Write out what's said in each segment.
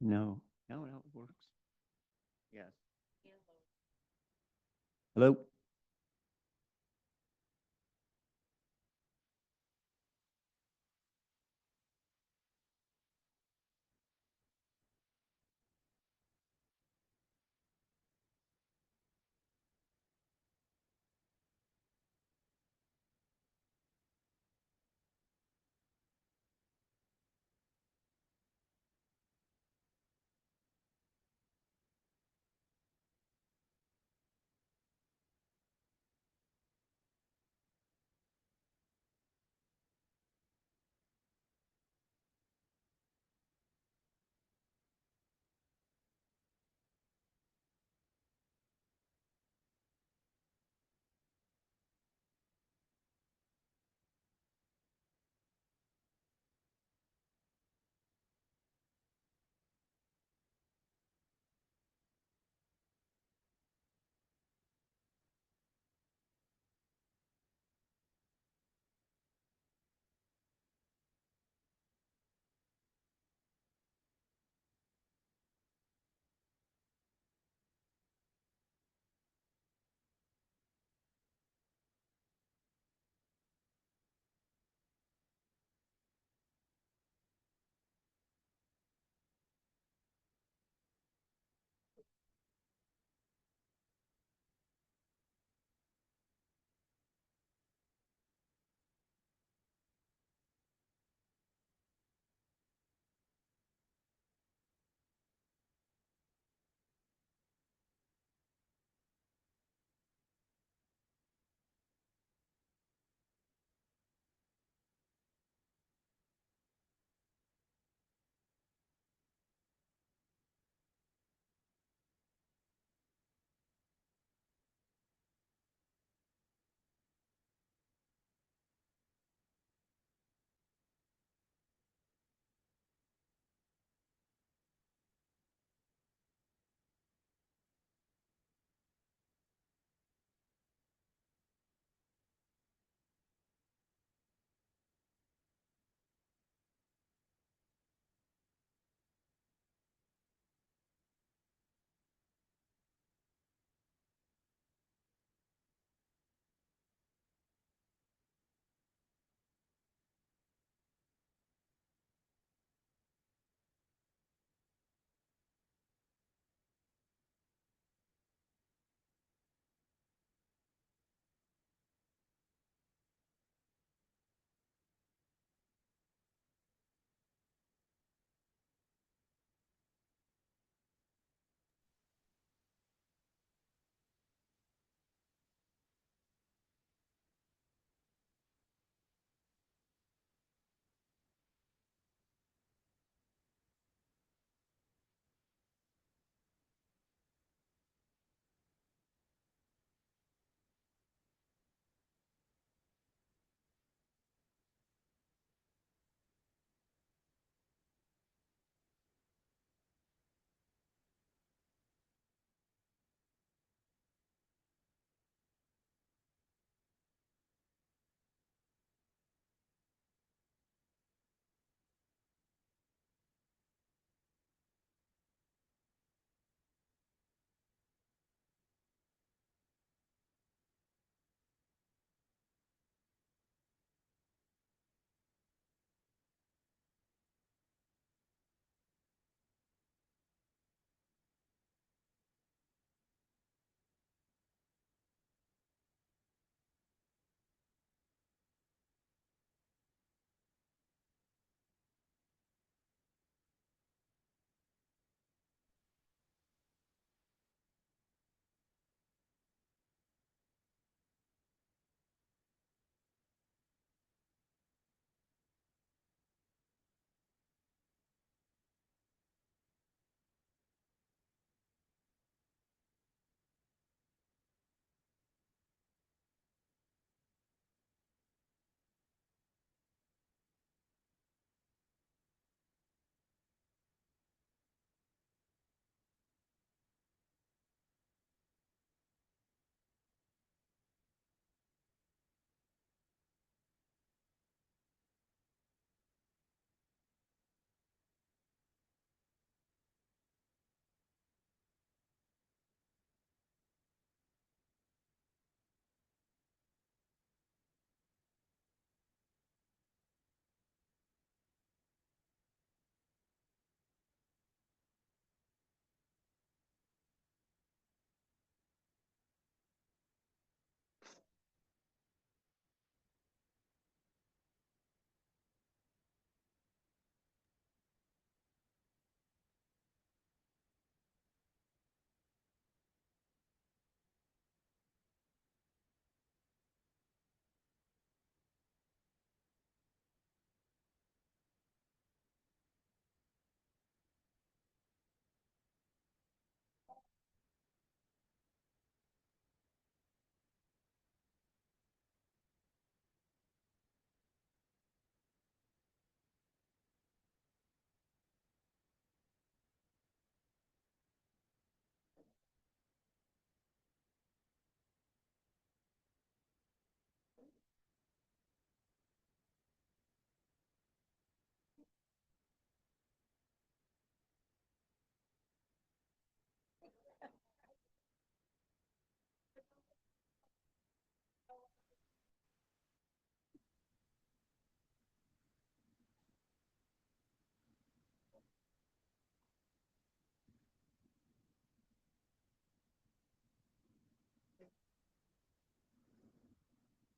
No. No, no, it works. Yes. Hello?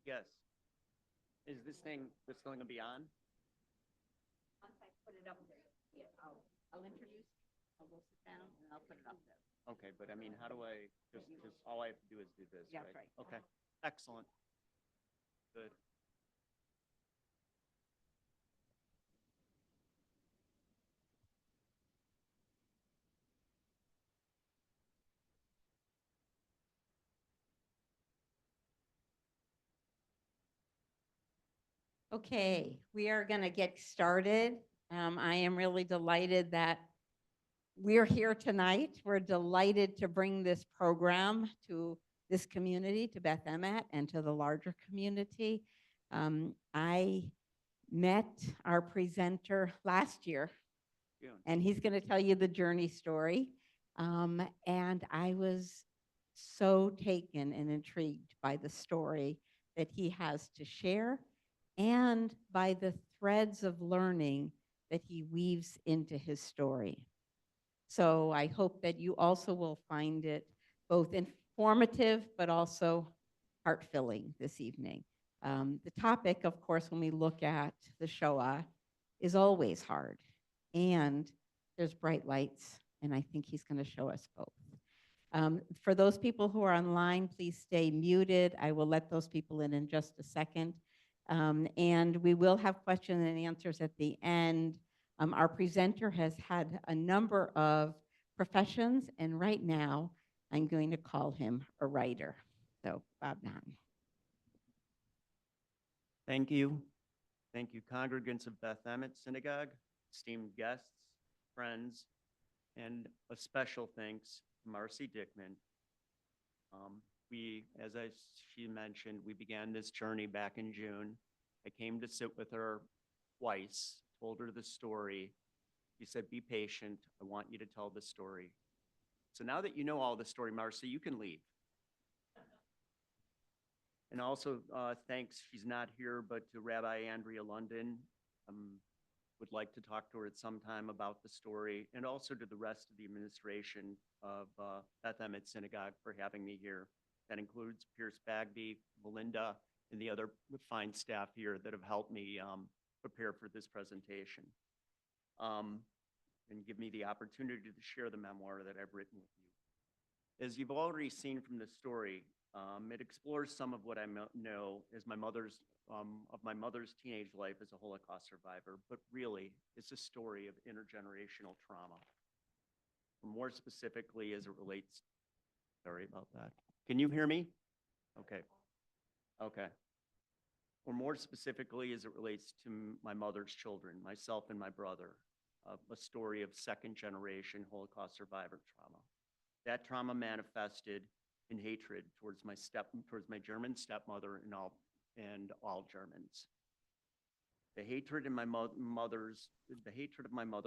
Yes. Is this going to be on? Once I put it up there, yeah, I'll introduce, we'll sit down and I'll put it up there. Okay, but I mean, how do I, just all I have to do is do this, Yeah, right? right. Okay, excellent. Good. Okay, we are going to get started. I am really delighted that we're here tonight. We're delighted to bring this program to this community, to Beth Emmet, and to the larger community. I met our presenter last year, June. and he's going to tell you the journey story. And I was so taken and intrigued by the story that he has to share and by the threads of learning that he weaves into his story. So I hope that you also will find it both informative but also heart-filling this evening. The topic, of course, when we look at the Shoah is always hard, and there's bright lights, and I think he's going to show us both. For those people who are online, please stay muted. I will let those people in just a second. And we will have questions and answers at the end. Our presenter has had a number of professions, and right now I'm going to call him a writer. So, Bob Nahn. Thank you. Thank you, congregants of Beth Emmet Synagogue, esteemed guests, friends, and a special thanks to Marcy Dickman. She mentioned, we began this journey back in June. I came to sit with her twice, told her the story. She said, be patient. I want you to tell the story. So now that you know all the story, Marcy, you can leave. And also, thanks, she's not here, but to Rabbi Andrea London. Would like to talk to her at some time about the story, and also to the rest of the administration of Beth Emmet Synagogue for having me here. That includes Pierce Bagby, Melinda, and the other fine staff here that have helped me prepare for this presentation. And give me the opportunity to share the memoir that I've written with you. As you've already seen from the story, it explores some of what I know as my mother's teenage life as a Holocaust survivor, but really it's a story of intergenerational trauma. More specifically as it relates, sorry about that. Can you hear me? Okay. Okay. Or more specifically as it relates to my mother's children, myself and my brother, a story of second generation Holocaust survivor trauma. That trauma manifested in hatred towards my German stepmother and all Germans. The hatred of my mother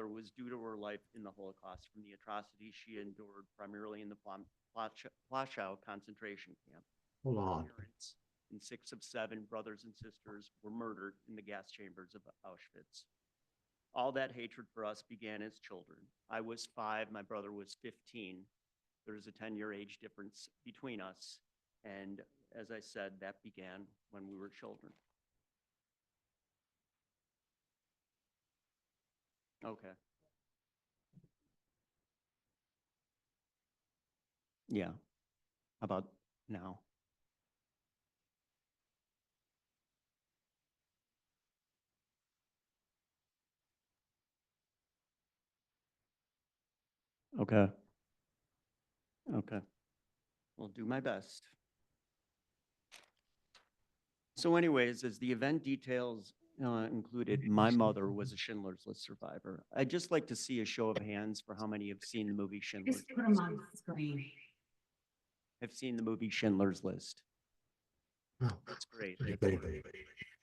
was due to her life in the Holocaust from the atrocities she endured primarily in the Plaszow concentration camp. Hold on. Parents and 6 of 7 brothers and sisters were murdered in the gas chambers of Auschwitz. All that hatred for us began as children. I was 5, my brother was 15. There's a 10-year age difference between us. And as I said, that began when we were children. Okay. Yeah. How about now? Okay. Okay. I'll do my best. So anyways, as the event details included, my mother was a Schindler's List survivor. I'd just like to see a show of hands for how many have seen the movie Schindler's Just put them on the screen. Have seen the movie Schindler's List. Oh, That's great. okay.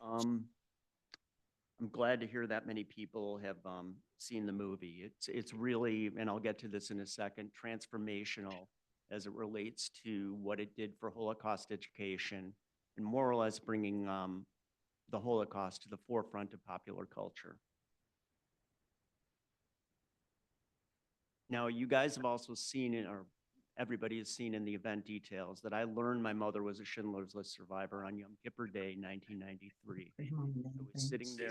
I'm glad to hear that many people have seen the movie. It's really, and I'll get to this in a second, transformational as it relates to what it did for Holocaust education and more or less bringing the Holocaust to the forefront of popular culture. Now, you guys have also seen it, or everybody has seen in the event details, that I learned my mother was a Schindler's List survivor on Yom Kippur Day, 1993. I was sitting there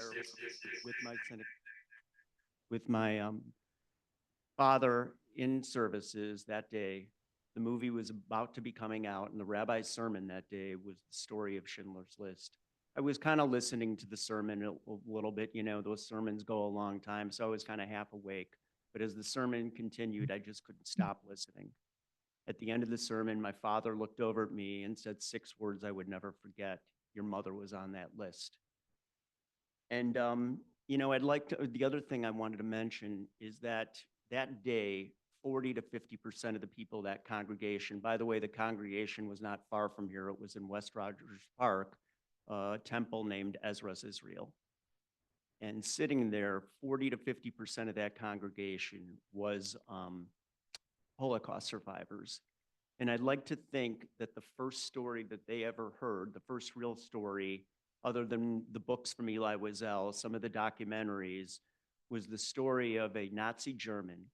with my father in services that day. The movie was about to be coming out, and the rabbi's sermon that day was the story of Schindler's List. I was kind of listening to the sermon a little bit. You know, those sermons go a long time, so I was kind of half awake. But as the sermon continued, I just couldn't stop listening. At the end of the sermon, my father looked over at me and said 6 words I would never forget. Your mother was on that list. And, you know, the other thing I wanted to mention is that that day, 40 to 50% of the people of that congregation, by the way, the congregation was not far from here. It was in West Rogers Park, a temple named Ezra's Israel. And sitting there, 40 to 50% of that congregation was Holocaust survivors. And I'd like to think that the first story that they ever heard, the first real story, other than the books from Elie Wiesel, some of the documentaries, was the story of a Nazi German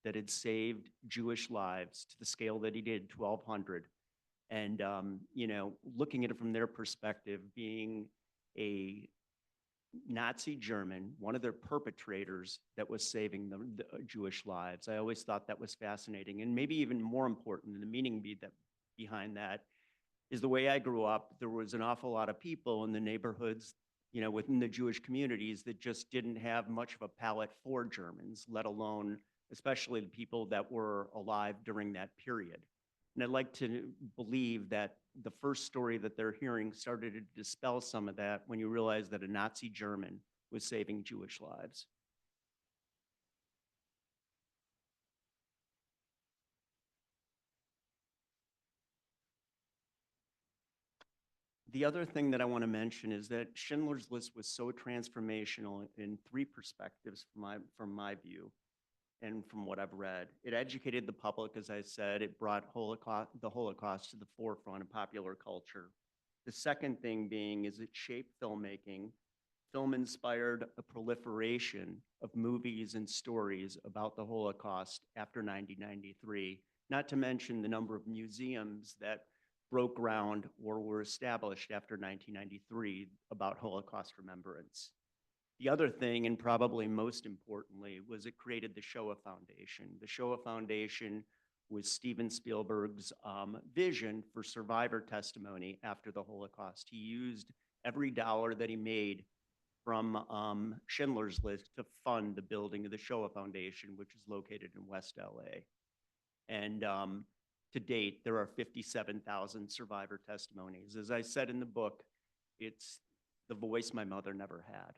that had saved Jewish lives to the scale that he did, 1,200. And, you know, looking at it from their perspective, being a Nazi German, one of their perpetrators that was saving the Jewish lives. I always thought that was fascinating. And maybe even more important, the meaning behind that is the way I grew up. There was an awful lot of people in the neighborhoods, you know, within the Jewish communities that just didn't have much of a palate for Germans, let alone especially the people that were alive during that period. And I'd like to believe that the first story that they're hearing started to dispel some of that when you realize that a Nazi German was saving Jewish lives. The other thing that I want to mention is that Schindler's List was so transformational in 3 perspectives from my view and from what I've read. It educated the public, as I said. It brought the Holocaust to the forefront of popular culture. The second thing being is it shaped filmmaking. Film inspired a proliferation of movies and stories about the Holocaust after 1993, not to mention the number of museums that broke ground or were established after 1993 about Holocaust remembrance. The other thing, and probably most importantly, was it created the Shoah Foundation. The Shoah Foundation was Steven Spielberg's vision for survivor testimony after the Holocaust. He used every dollar that he made from Schindler's List to fund the building of the Shoah Foundation, which is located in West LA. And to date, there are 57,000 survivor testimonies. As I said in the book, it's the voice my mother never had.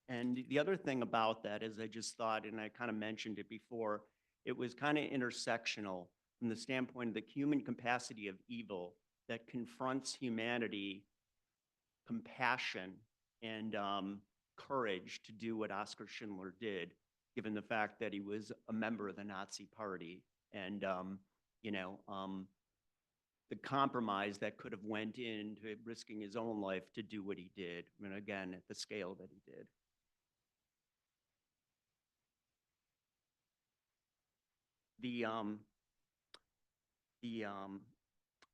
And the other thing about that is I just thought, and I kind of mentioned it before, it was kind of intersectional from the standpoint of the human capacity of evil that confronts humanity, compassion, and courage to do what Oskar Schindler did, given the fact that he was a member of the Nazi Party. And, you know, the compromise that could have went into risking his own life to do what he did. I mean, again, at the scale that he did.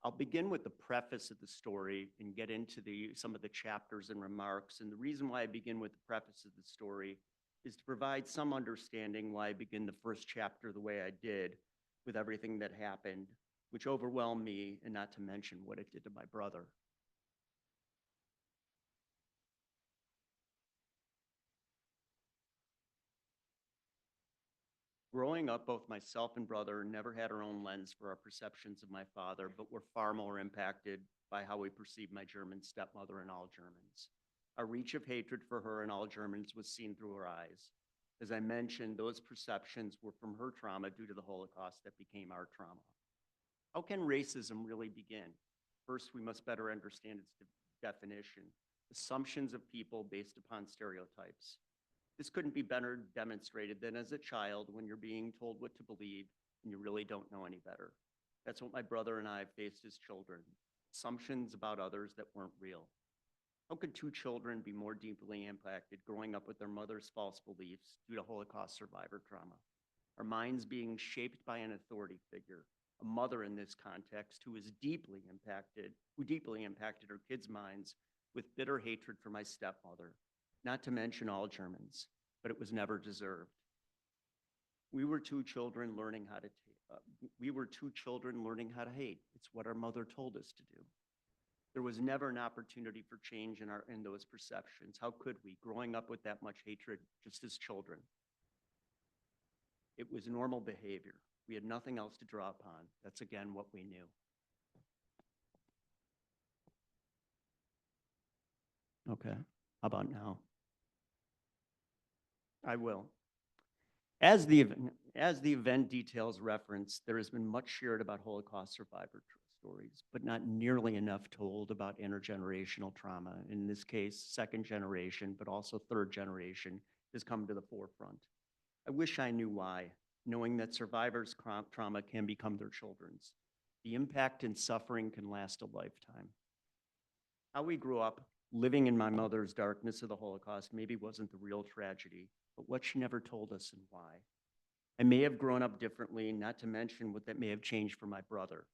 I'll begin with the preface of the story and get into some of the chapters and remarks. And the reason why I begin with the preface of the story is to provide some understanding why I begin the first chapter the way I did with everything that happened, which overwhelmed me, and not to mention what it did to my brother. Growing up, both myself and brother never had our own lens for our perceptions of my father, but were far more impacted by how we perceived my German stepmother and all Germans. Our reach of hatred for her and all Germans was seen through her eyes. As I mentioned, those perceptions were from her trauma due to the Holocaust that became our trauma. How can racism really begin? First, we must better understand its definition. Assumptions of people based upon stereotypes. This couldn't be better demonstrated than as a child when you're being told what to believe and you really don't know any better. That's what my brother and I faced as children, assumptions about others that weren't real. How could 2 children be more deeply impacted growing up with their mother's false beliefs due to Holocaust survivor trauma? our minds being shaped by an authority figure, a mother in this context who deeply impacted her kids' minds with bitter hatred for my stepmother, not to mention all Germans, but it was never deserved. We were two children learning how to hate. It's what our mother told us to do. There was never an opportunity for change in those perceptions. How could we, growing up with that much hatred just as children? It was normal behavior. We had nothing else to draw upon. That's again what we knew. Okay, how about now? I will. As the event details reference, there has been much shared about Holocaust survivor stories, but not nearly enough told about intergenerational trauma. In this case, second generation, but also third generation has come to the forefront. I wish I knew why, knowing that survivors' trauma can become their children's. The impact and suffering can last a lifetime. How we grew up living in my mother's darkness of the Holocaust maybe wasn't the real tragedy, but what she never told us and why. I may have grown up differently, not to mention what that may have changed for my brother.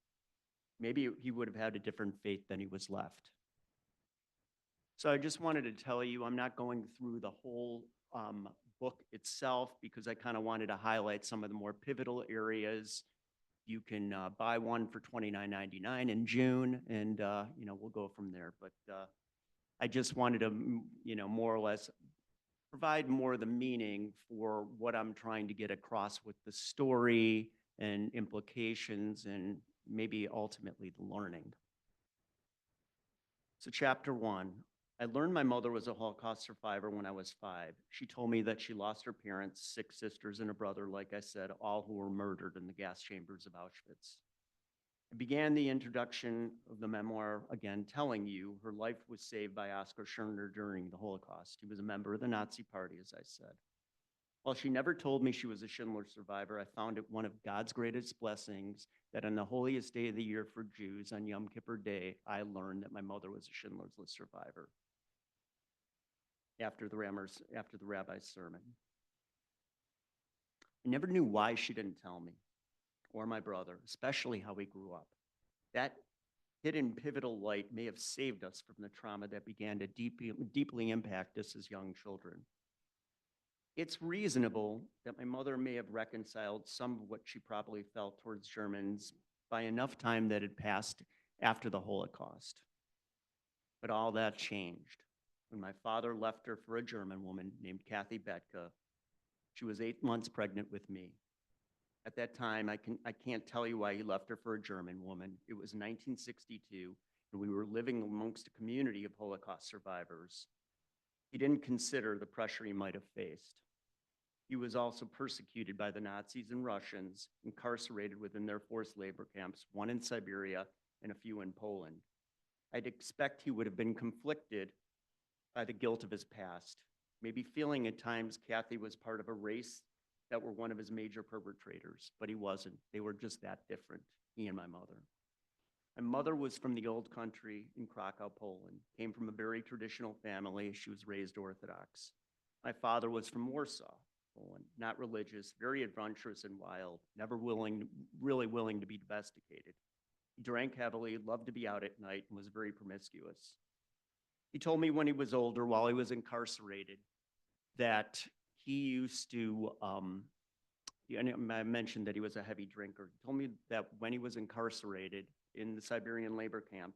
Maybe he would have had a different fate than he was left. So I just wanted to tell you, I'm not going through the whole book itself because I kind of wanted to highlight some of the more pivotal areas. You can buy one for $29.99 in June, and we'll go from there. But I just wanted to, more or less provide more of the meaning for what I'm trying to get across with the story and implications and maybe ultimately the learning. So chapter 1, I learned my mother was a Holocaust survivor when I was 5. She told me that she lost her parents, 6 sisters and a brother, like I said, all who were murdered in the gas chambers of Auschwitz. I began the introduction of the memoir again telling you her life was saved by Oskar Schindler during the Holocaust. He was a member of the Nazi Party, as I said. While she never told me she was a Schindler survivor, I found it one of God's greatest blessings that on the holiest day of the year for Jews, on Yom Kippur Day, I learned that my mother was a Schindler's List survivor after the rabbi's sermon. I never knew why she didn't tell me, or my brother, especially how we grew up. That hidden pivotal light may have saved us from the trauma that began to deeply impact us as young children. It's reasonable that my mother may have reconciled some of what she probably felt towards Germans by enough time that had passed after the Holocaust. But all that changed when my father left her for a German woman named Kathy Betka. She was 8 months pregnant with me. At that time, I can't tell you why he left her for a German woman. It was 1962, and we were living amongst a community of Holocaust survivors. He didn't consider the pressure he might have faced. He was also persecuted by the Nazis and Russians, incarcerated within their forced labor camps, one in Siberia and a few in Poland. I'd expect he would have been conflicted by the guilt of his past, maybe feeling at times Kathy was part of a race that were one of his major perpetrators, but he wasn't. They were just that different, he and my mother. My mother was from the old country in Krakow, Poland, came from a very traditional family. She was raised Orthodox. My father was from Warsaw, Poland, not religious, very adventurous and wild, never really willing to be domesticated. He drank heavily, loved to be out at night, and was very promiscuous. He told me when he was older, while he was incarcerated, that he used to, I mentioned that he was a heavy drinker. He told me that when he was incarcerated in the Siberian labor camp,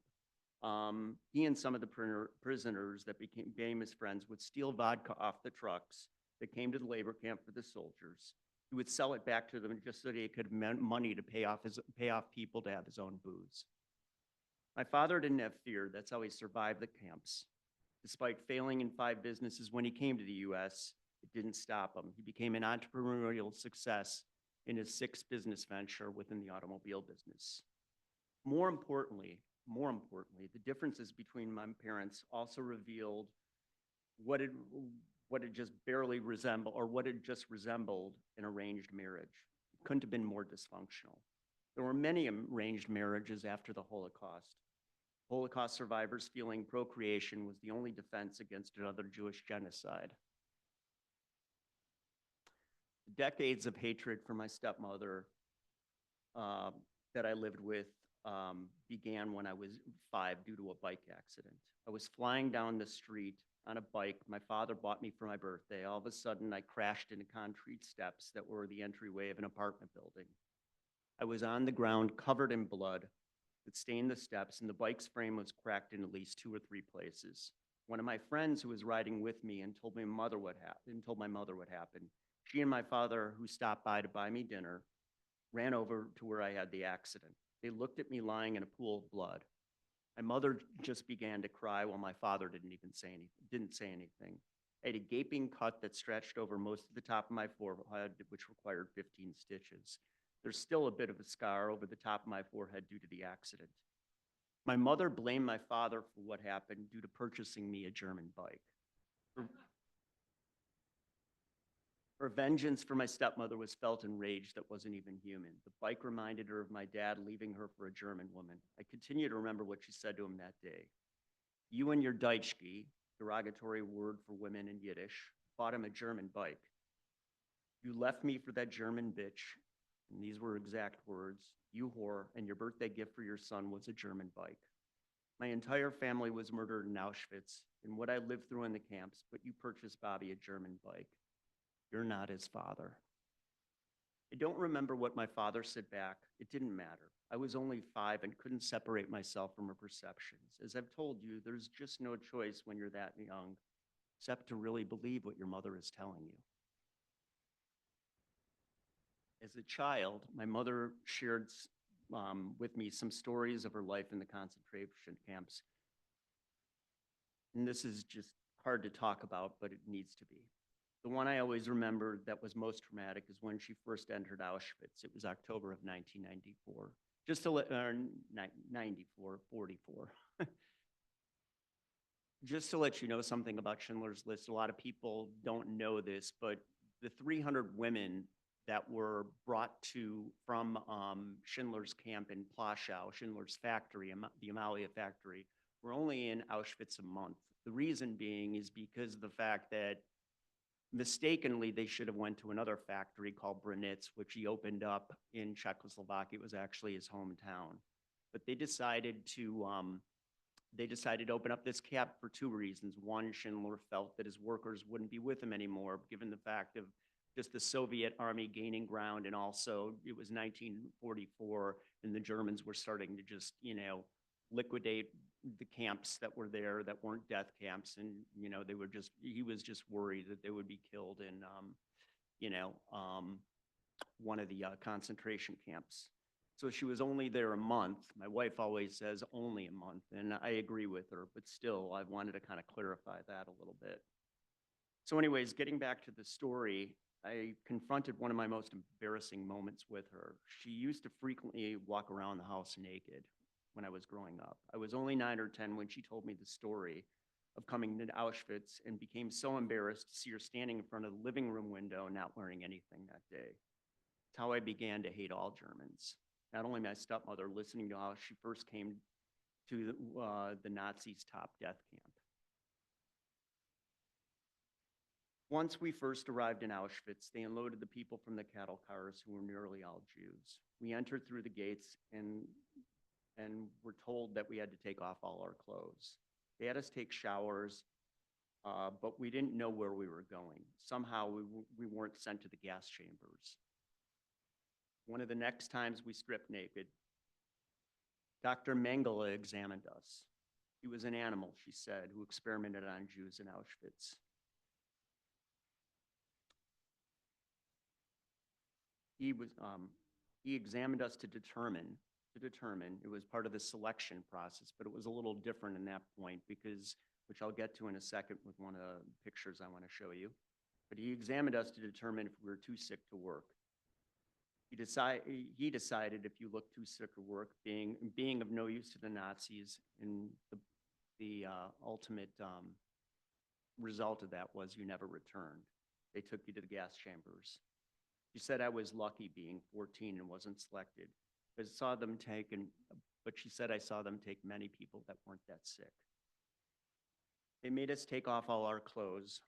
he and some of the prisoners that became his friends would steal vodka off the trucks that came to the labor camp for the soldiers. He would sell it back to them just so that he could have money to pay off people to have his own booze. My father didn't have fear. That's how he survived the camps. Despite failing in 5 businesses when he came to the U.S., it didn't stop him. He became an entrepreneurial success in his 6th business venture within the automobile business. More importantly, the differences between my parents also revealed what it just barely resembled, or what it just resembled an arranged marriage. It couldn't have been more dysfunctional. There were many arranged marriages after the Holocaust. Holocaust survivors feeling procreation was the only defense against another Jewish genocide. Decades of hatred for my stepmother that I lived with began when I was 5 due to a bike accident. I was flying down the street on a bike my father bought me for my birthday. All of a sudden, I crashed into concrete steps that were the entryway of an apartment building. I was on the ground covered in blood that stained the steps, and the bike's frame was cracked in at least 2 or 3 places. One of my friends who was riding with me and told my mother what happened. She and my father, who stopped by to buy me dinner, ran over to where I had the accident. They looked at me lying in a pool of blood. My mother just began to cry while my father didn't say anything. I had a gaping cut that stretched over most of the top of my forehead, which required 15 stitches. There's still a bit of a scar over the top of my forehead due to the accident. My mother blamed my father for what happened due to purchasing me a German bike. Her vengeance for my stepmother was felt in rage that wasn't even human. The bike reminded her of my dad leaving her for a German woman. I continue to remember what she said to him that day. You and your Deutschke, derogatory word for women in Yiddish, bought him a German bike. You left me for that German bitch, and these were exact words, you whore, and your birthday gift for your son was a German bike. My entire family was murdered in Auschwitz and what I lived through in the camps, but you purchased Bobby a German bike. You're not his father. I don't remember what my father said back. It didn't matter. I was only 5 and couldn't separate myself from her perceptions. As I've told you, there's just no choice when you're that young, except to really believe what your mother is telling you. As a child, my mother shared with me some stories of her life in the concentration camps. And this is just hard to talk about, but it needs to be. The one I always remember that was most traumatic is when she first entered Auschwitz. It was October of 1994. Just to let, 44. Just to let you know something about Schindler's List, a lot of people don't know this, but the 300 women that were brought from Schindler's camp in Plaszow, Schindler's factory, the Amalia factory, were only in Auschwitz a month. The reason being is because of the fact that mistakenly, they should have went to another factory called Brunitz, which he opened up in Czechoslovakia. It was actually his hometown. But they decided to open up this camp for 2 reasons. One, Schindler felt that his workers wouldn't be with him anymore, given the fact of just the Soviet army gaining ground, and also it was 1944, and the Germans were starting to just, liquidate the camps that were there that weren't death camps, and he was just worried that they would be killed in one of the concentration camps. So she was only there a month. My wife always says only a month, and I agree with her, but still I wanted to kind of clarify that a little bit. So anyways, getting back to the story, I confronted one of my most embarrassing moments with her. She used to frequently walk around the house naked when I was growing up. I was only 9 or 10 when she told me the story of coming to Auschwitz and became so embarrassed to see her standing in front of the living room window not wearing anything that day. It's how I began to hate all Germans. Not only my stepmother, listening to how she first came to the Nazis' top death camp. Once we first arrived in Auschwitz, they unloaded the people from the cattle cars who were nearly all Jews. We entered through the gates and were told that we had to take off all our clothes. They had us take showers, but we didn't know where we were going. Somehow we weren't sent to the gas chambers. One of the next times we stripped naked, Dr. Mengele examined us. He was an animal, she said, who experimented on Jews in Auschwitz. He examined us to determine, it was part of the selection process, but it was a little different in that point because, which I'll get to in a second with one of the pictures I want to show you. But he examined us to determine if we were too sick to work. He decided if you look too sick to work, being of no use to the Nazis, and the ultimate result of that was you never returned. They took you to the gas chambers. She said I was lucky being 14 and wasn't selected, but she said I saw them take many people that weren't that sick. They made us take off all our clothes.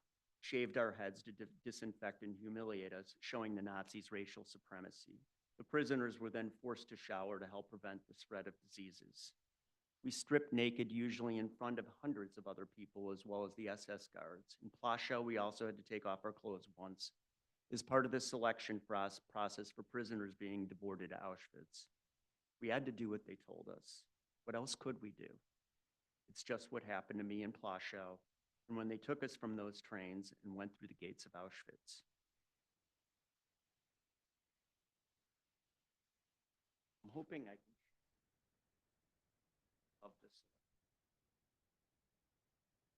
shaved our heads to disinfect and humiliate us, showing the Nazis' racial supremacy. The prisoners were then forced to shower to help prevent the spread of diseases. We stripped naked, usually in front of hundreds of other people, as well as the SS guards. In Plaszow, we also had to take off our clothes once, as part of the selection process for prisoners being deported to Auschwitz. We had to do what they told us. What else could we do? It's just what happened to me in Plaszow, and when they took us from those trains and went through the gates of Auschwitz. I'm hoping I can of this.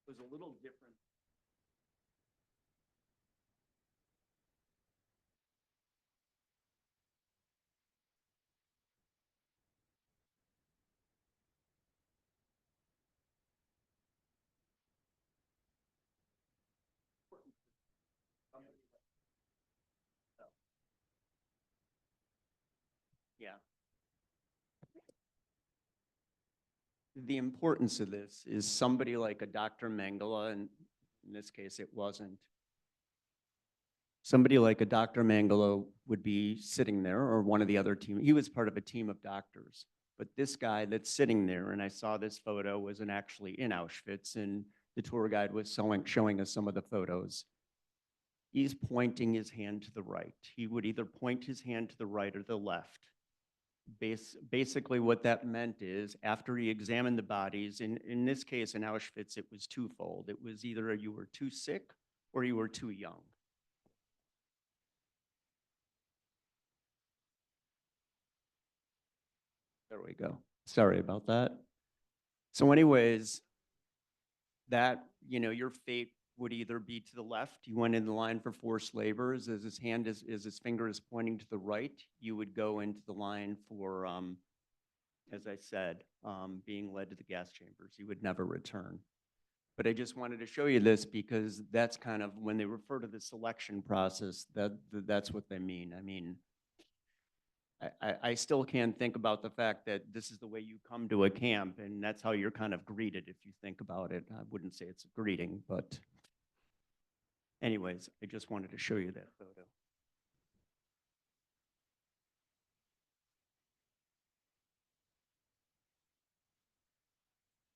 It was a little different. Yeah. The importance of this is somebody like a Dr. Mengele, and in this case it wasn't. Somebody like a Dr. Mengele would be sitting there, or one of the other team. He was part of a team of doctors. But this guy that's sitting there, and I saw this photo, wasn't actually in Auschwitz, and the tour guide was showing us some of the photos. He's pointing his hand to the right. He would either point his hand to the right or the left. Basically what that meant is, after he examined the bodies, in this case in Auschwitz, it was twofold. It was either you were too sick or you were too young. There we go. Sorry about that. So anyways, that, your fate would either be to the left, you went in the line for forced labors, as his finger is pointing to the right, you would go into the line for, as I said, being led to the gas chambers. You would never return. But I just wanted to show you this because that's kind of, when they refer to the selection process, that's what they mean. I mean, I still can't think about the fact that this is the way you come to a camp, and that's how you're kind of greeted if you think about it. I wouldn't say it's a greeting, but anyways, I just wanted to show you that photo.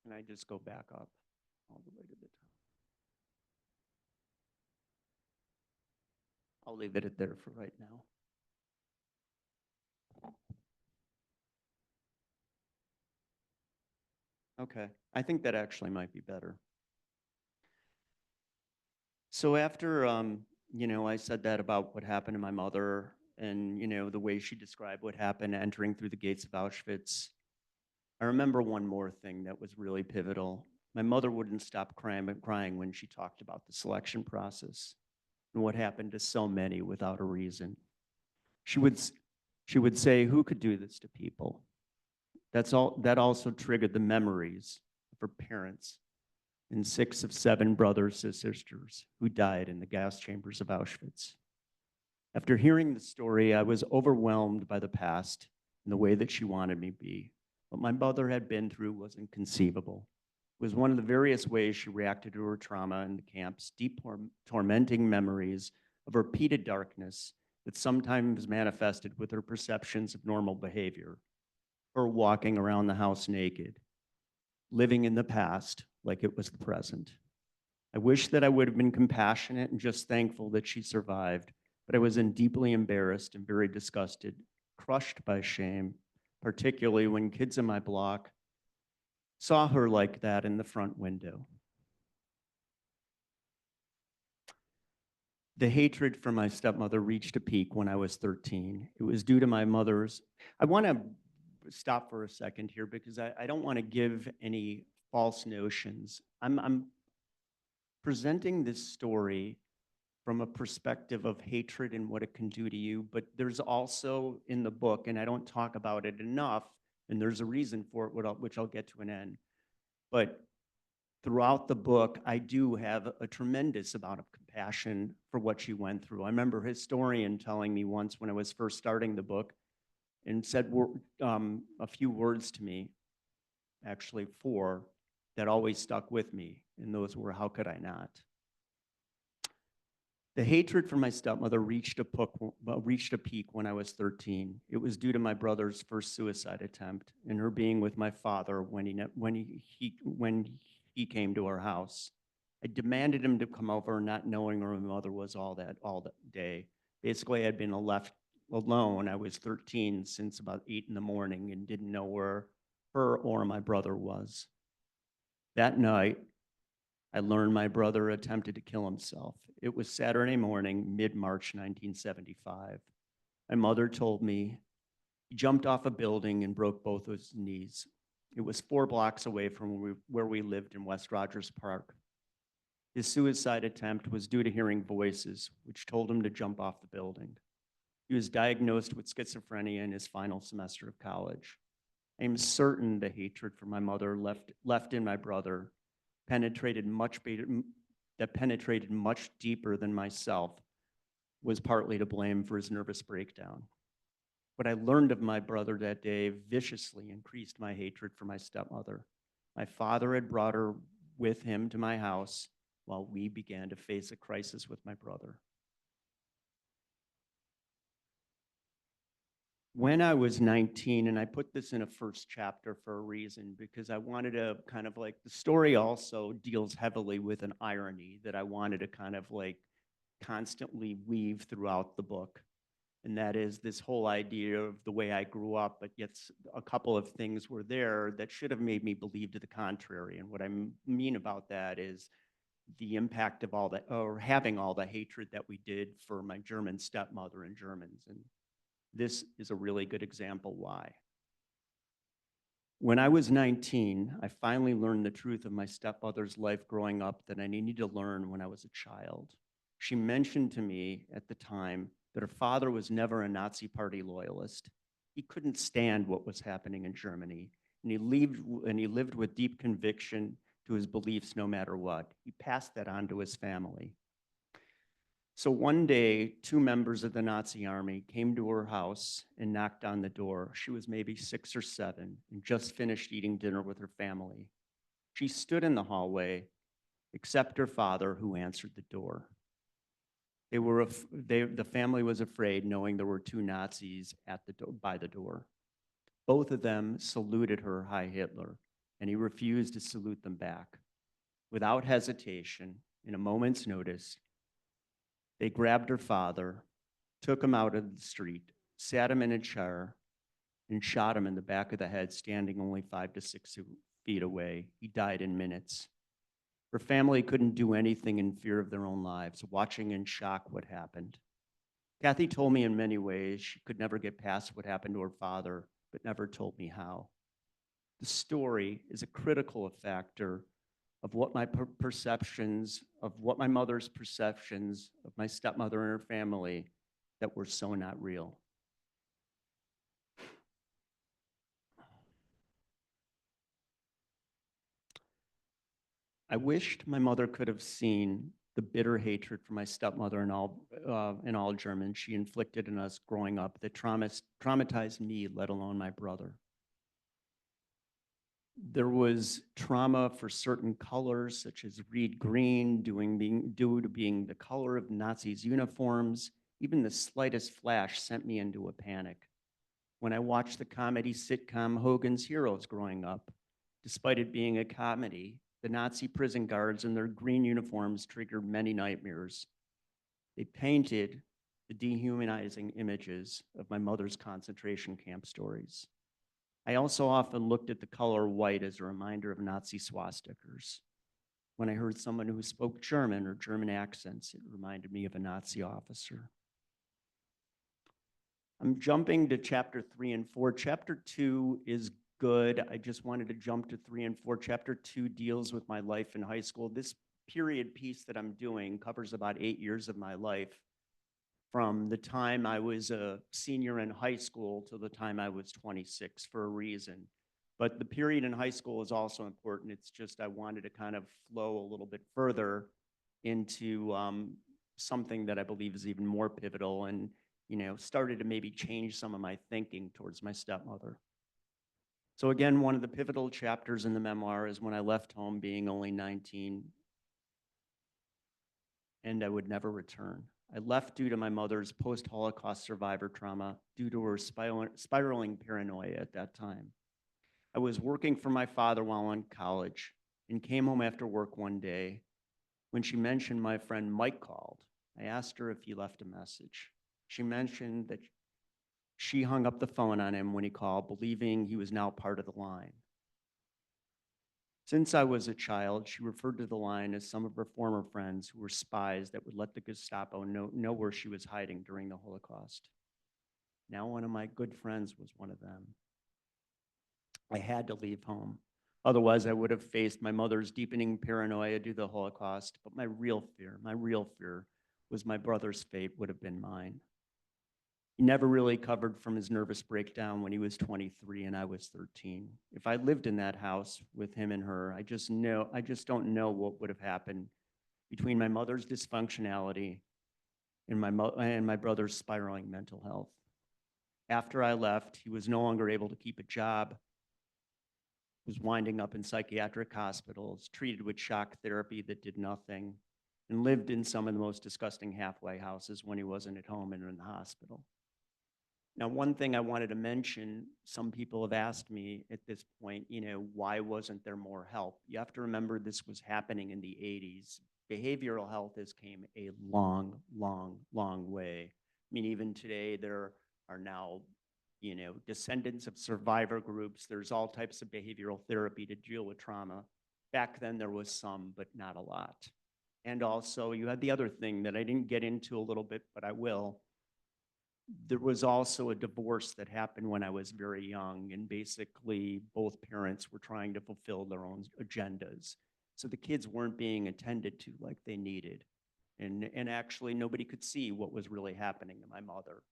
And I just go back up all the way to the top. I'll leave it at there for right now. Okay, I think that actually might be better. So after, I said that about what happened to my mother and, the way she described what happened entering through the gates of Auschwitz, I remember one more thing that was really pivotal. My mother wouldn't stop crying when she talked about the selection process and what happened to so many without a reason. She would say, who could do this to people? That also triggered the memories of her parents and 6 of 7 brothers and sisters who died in the gas chambers of Auschwitz. After hearing the story, I was overwhelmed by the past and the way that she wanted me to be. What my mother had been through was inconceivable. It was one of the various ways she reacted to her trauma in the camps, deep tormenting memories of repeated darkness that sometimes manifested with her perceptions of normal behavior. Her walking around the house naked, living in the past like it was the present. I wish that I would have been compassionate and just thankful that she survived, but I was deeply embarrassed and very disgusted, crushed by shame, particularly when kids in my block saw her like that in the front window. The hatred for my stepmother reached a peak when I was 13. It was due to my mother's. I want to stop for a second here because I don't want to give any false notions. I'm presenting this story from a perspective of hatred and what it can do to you, but there's also in the book, and I don't talk about it enough, and there's a reason for it, which I'll get to an end. But throughout the book, I do have a tremendous amount of compassion for what she went through. I remember a historian telling me once when I was first starting the book and said a few words to me, actually 4, that always stuck with me. And those were, how could I not? The hatred for my stepmother reached a peak when I was 13. It was due to my brother's first suicide attempt and her being with my father when he came to our house. I demanded him to come over, not knowing where my mother was all that day. Basically, I'd been left alone. I was 13 since about 8 in the morning and didn't know where her or my brother was. That night, I learned my brother attempted to kill himself. It was Saturday morning, mid-March 1975. My mother told me he jumped off a building and broke both his knees. It was 4 blocks away from where we lived in West Rogers Park. His suicide attempt was due to hearing voices, which told him to jump off the building. He was diagnosed with schizophrenia in his final semester of college. I am certain the hatred for my mother left in my brother penetrated much deeper than myself was partly to blame for his nervous breakdown. What I learned of my brother that day viciously increased my hatred for my stepmother. My father had brought her with him to my house while we began to face a crisis with my brother. When I was 19, and I put this in a first chapter for a reason, because I wanted to kind of like, the story also deals heavily with an irony that I wanted to kind of like constantly weave throughout the book. And that is this whole idea of the way I grew up, but yet a couple of things were there that should have made me believe to the contrary. And what I mean about that is the impact of all that, or having all the hatred that we did for my German stepmother and Germans. And this is a really good example why. When I was 19, I finally learned the truth of my stepmother's life growing up that I needed to learn when I was a child. She mentioned to me at the time that her father was never a Nazi Party loyalist. He couldn't stand what was happening in Germany, and he lived with deep conviction to his beliefs no matter what. He passed that on to his family. So one day, 2 members of the Nazi army came to her house and knocked on the door. She was maybe 6 or 7 and just finished eating dinner with her family. She stood in the hallway, except her father, who answered the door. The family was afraid, knowing there were 2 Nazis by the door. Both of them saluted her, Heil Hitler, and he refused to salute them back. Without hesitation, in a moment's notice, they grabbed her father, took him out of the street, sat him in a chair, and shot him in the back of the head, standing only 5 to 6 feet away. He died in minutes. Her family couldn't do anything in fear of their own lives, watching in shock what happened. Kathy told me in many ways she could never get past what happened to her father, but never told me how. The story is a critical factor of what my mother's perceptions of my stepmother and her family that were so not real. I wished my mother could have seen the bitter hatred for my stepmother and all Germans she inflicted in us growing up that traumatized me, let alone my brother. There was trauma for certain colors, such as reed green, due to being the color of Nazis' uniforms. Even the slightest flash sent me into a panic. When I watched the comedy sitcom Hogan's Heroes growing up, despite it being a comedy, the Nazi prison guards in their green uniforms triggered many nightmares. They painted the dehumanizing images of my mother's concentration camp stories. I also often looked at the color white as a reminder of Nazi swastikas. When I heard someone who spoke German or German accents, it reminded me of a Nazi officer. I'm jumping to chapter 3 and 4. Chapter 2 is good. I just wanted to jump to 3 and 4. Chapter 2 deals with my life in high school. This period piece that I'm doing covers about 8 years of my life, from the time I was a senior in high school to the time I was 26 for a reason. But the period in high school is also important. It's just I wanted to kind of flow a little bit further into something that I believe is even more pivotal and, started to maybe change some of my thinking towards my stepmother. So again, one of the pivotal chapters in the memoir is when I left home being only 19. and I would never return. I left due to my mother's post-Holocaust survivor trauma, due to her spiraling paranoia at that time. I was working for my father while in college and came home after work one day. When she mentioned my friend Mike called, I asked her if he left a message. She mentioned that she hung up the phone on him when he called, believing he was now part of the line. Since I was a child, she referred to the line as some of her former friends who were spies that would let the Gestapo know where she was hiding during the Holocaust. Now one of my good friends was one of them. I had to leave home. Otherwise, I would have faced my mother's deepening paranoia due to the Holocaust, but my real fear was my brother's fate would have been mine. He never really recovered from his nervous breakdown when he was 23 and I was 13. If I lived in that house with him and her, I just don't know what would have happened between my mother's dysfunctionality and my brother's spiraling mental health. After I left, he was no longer able to keep a job, was winding up in psychiatric hospitals, treated with shock therapy that did nothing, and lived in some of the most disgusting halfway houses when he wasn't at home and in the hospital. Now, one thing I wanted to mention, some people have asked me at this point, why wasn't there more help? You have to remember this was happening in the 80s. Behavioral health has came a long, long, long way. I mean, even today, there are now, descendants of survivor groups. There's all types of behavioral therapy to deal with trauma. Back then, there was some, but not a lot. And also, you had the other thing that I didn't get into a little bit, but I will. There was also a divorce that happened when I was very young, and basically both parents were trying to fulfill their own agendas. So the kids weren't being attended to like they needed. And actually nobody could see what was really happening to my mother.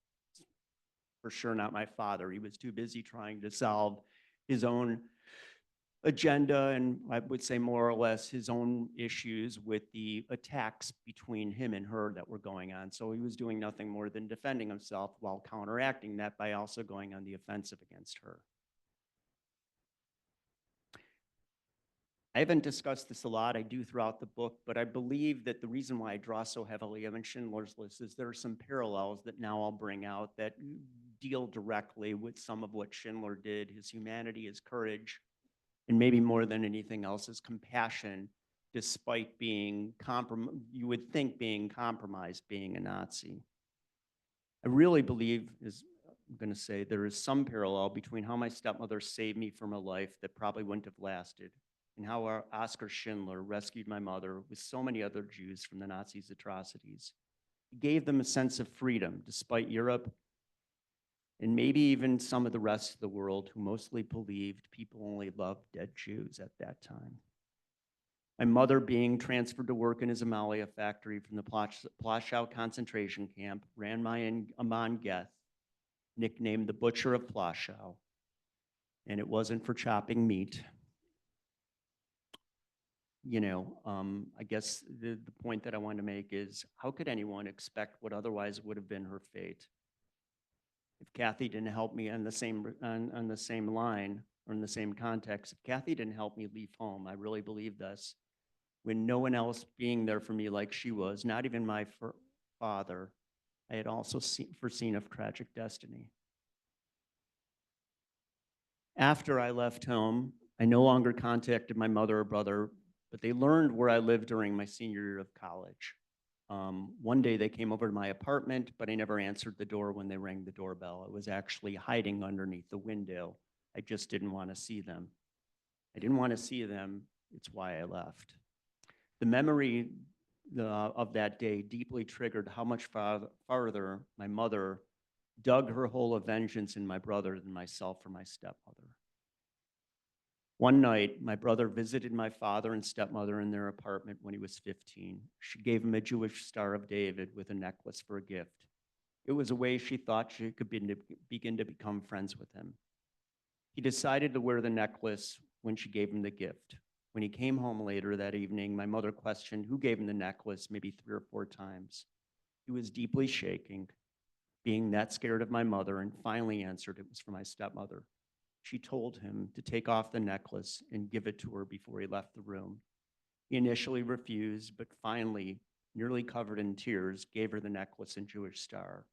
For sure not my father. He was too busy trying to solve his own agenda, and I would say more or less his own issues with the attacks between him and her that were going on. So he was doing nothing more than defending himself while counteracting that by also going on the offensive against her. I haven't discussed this a lot. I do throughout the book, but I believe that the reason why I draw so heavily on Schindler's List is there are some parallels that now I'll bring out that deal directly with some of what Schindler did, his humanity, his courage, and maybe more than anything else is compassion, despite being you would think being compromised, being a Nazi. I really believe, as I'm going to say, there is some parallel between how my stepmother saved me from a life that probably wouldn't have lasted, and how our Oskar Schindler rescued my mother with so many other Jews from the Nazis' atrocities. He gave them a sense of freedom, despite Europe and maybe even some of the rest of the world who mostly believed people only loved dead Jews at that time. My mother, being transferred to work in a Somalia factory from the Plaszow concentration camp, ran my Amman Geth, nicknamed the Butcher of Plaszow, and it wasn't for chopping meat. I guess the point that I want to make is, how could anyone expect what otherwise would have been her fate? If Kathy didn't help me on the same line or in the same context, if Kathy didn't help me leave home, I really believe this, when no one else being there for me like she was, not even my father, I had also foreseen a tragic destiny. After I left home, I no longer contacted my mother or brother, but they learned where I lived during my senior year of college. One day they came over to my apartment, but I never answered the door when they rang the doorbell. I was actually hiding underneath the window. I just didn't want to see them. I didn't want to see them. It's why I left. The memory of that day deeply triggered how much farther my mother dug her hole of vengeance in my brother than myself or my stepmother. One night, my brother visited my father and stepmother in their apartment when he was 15. She gave him a Jewish Star of David with a necklace for a gift. It was a way she thought she could begin to become friends with him. He decided to wear the necklace when she gave him the gift. When he came home later that evening, my mother questioned who gave him the necklace maybe 3 or 4 times. He was deeply shaking, being that scared of my mother, and finally answered it was for my stepmother. She told him to take off the necklace and give it to her before he left the room. He initially refused, but finally nearly covered in tears, gave her the necklace and Jewish star.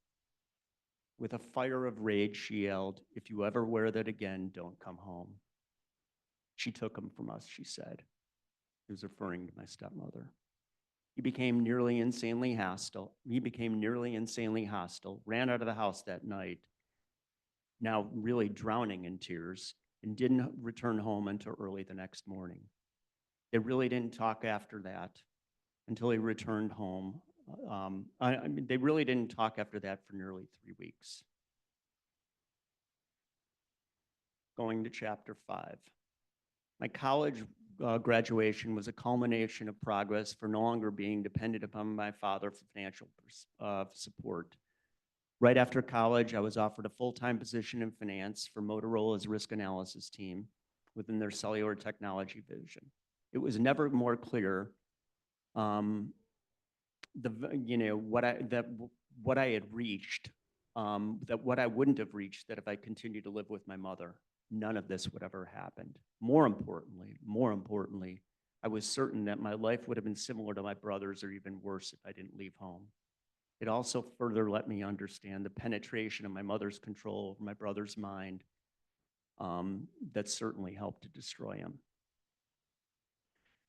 With a fire of rage, she yelled, "If you ever wear that again, don't come home." She took them from us, she said. He was referring to my stepmother. He became nearly insanely hostile. Ran out of the house that night, now really drowning in tears, and didn't return home until early the next morning. They really didn't talk after that until he returned home. They really didn't talk after that for nearly 3 weeks. Going to chapter 5. My college graduation was a culmination of progress for no longer being dependent upon my father for financial support. Right after college, I was offered a full-time position in finance for Motorola's risk analysis team within their cellular technology division. It was never more clear what I had reached, that what I wouldn't have reached, that if I continued to live with my mother, none of this would ever happen. More importantly, I was certain that my life would have been similar to my brother's or even worse if I didn't leave home. It also further let me understand the penetration of my mother's control over my brother's mind that certainly helped to destroy him.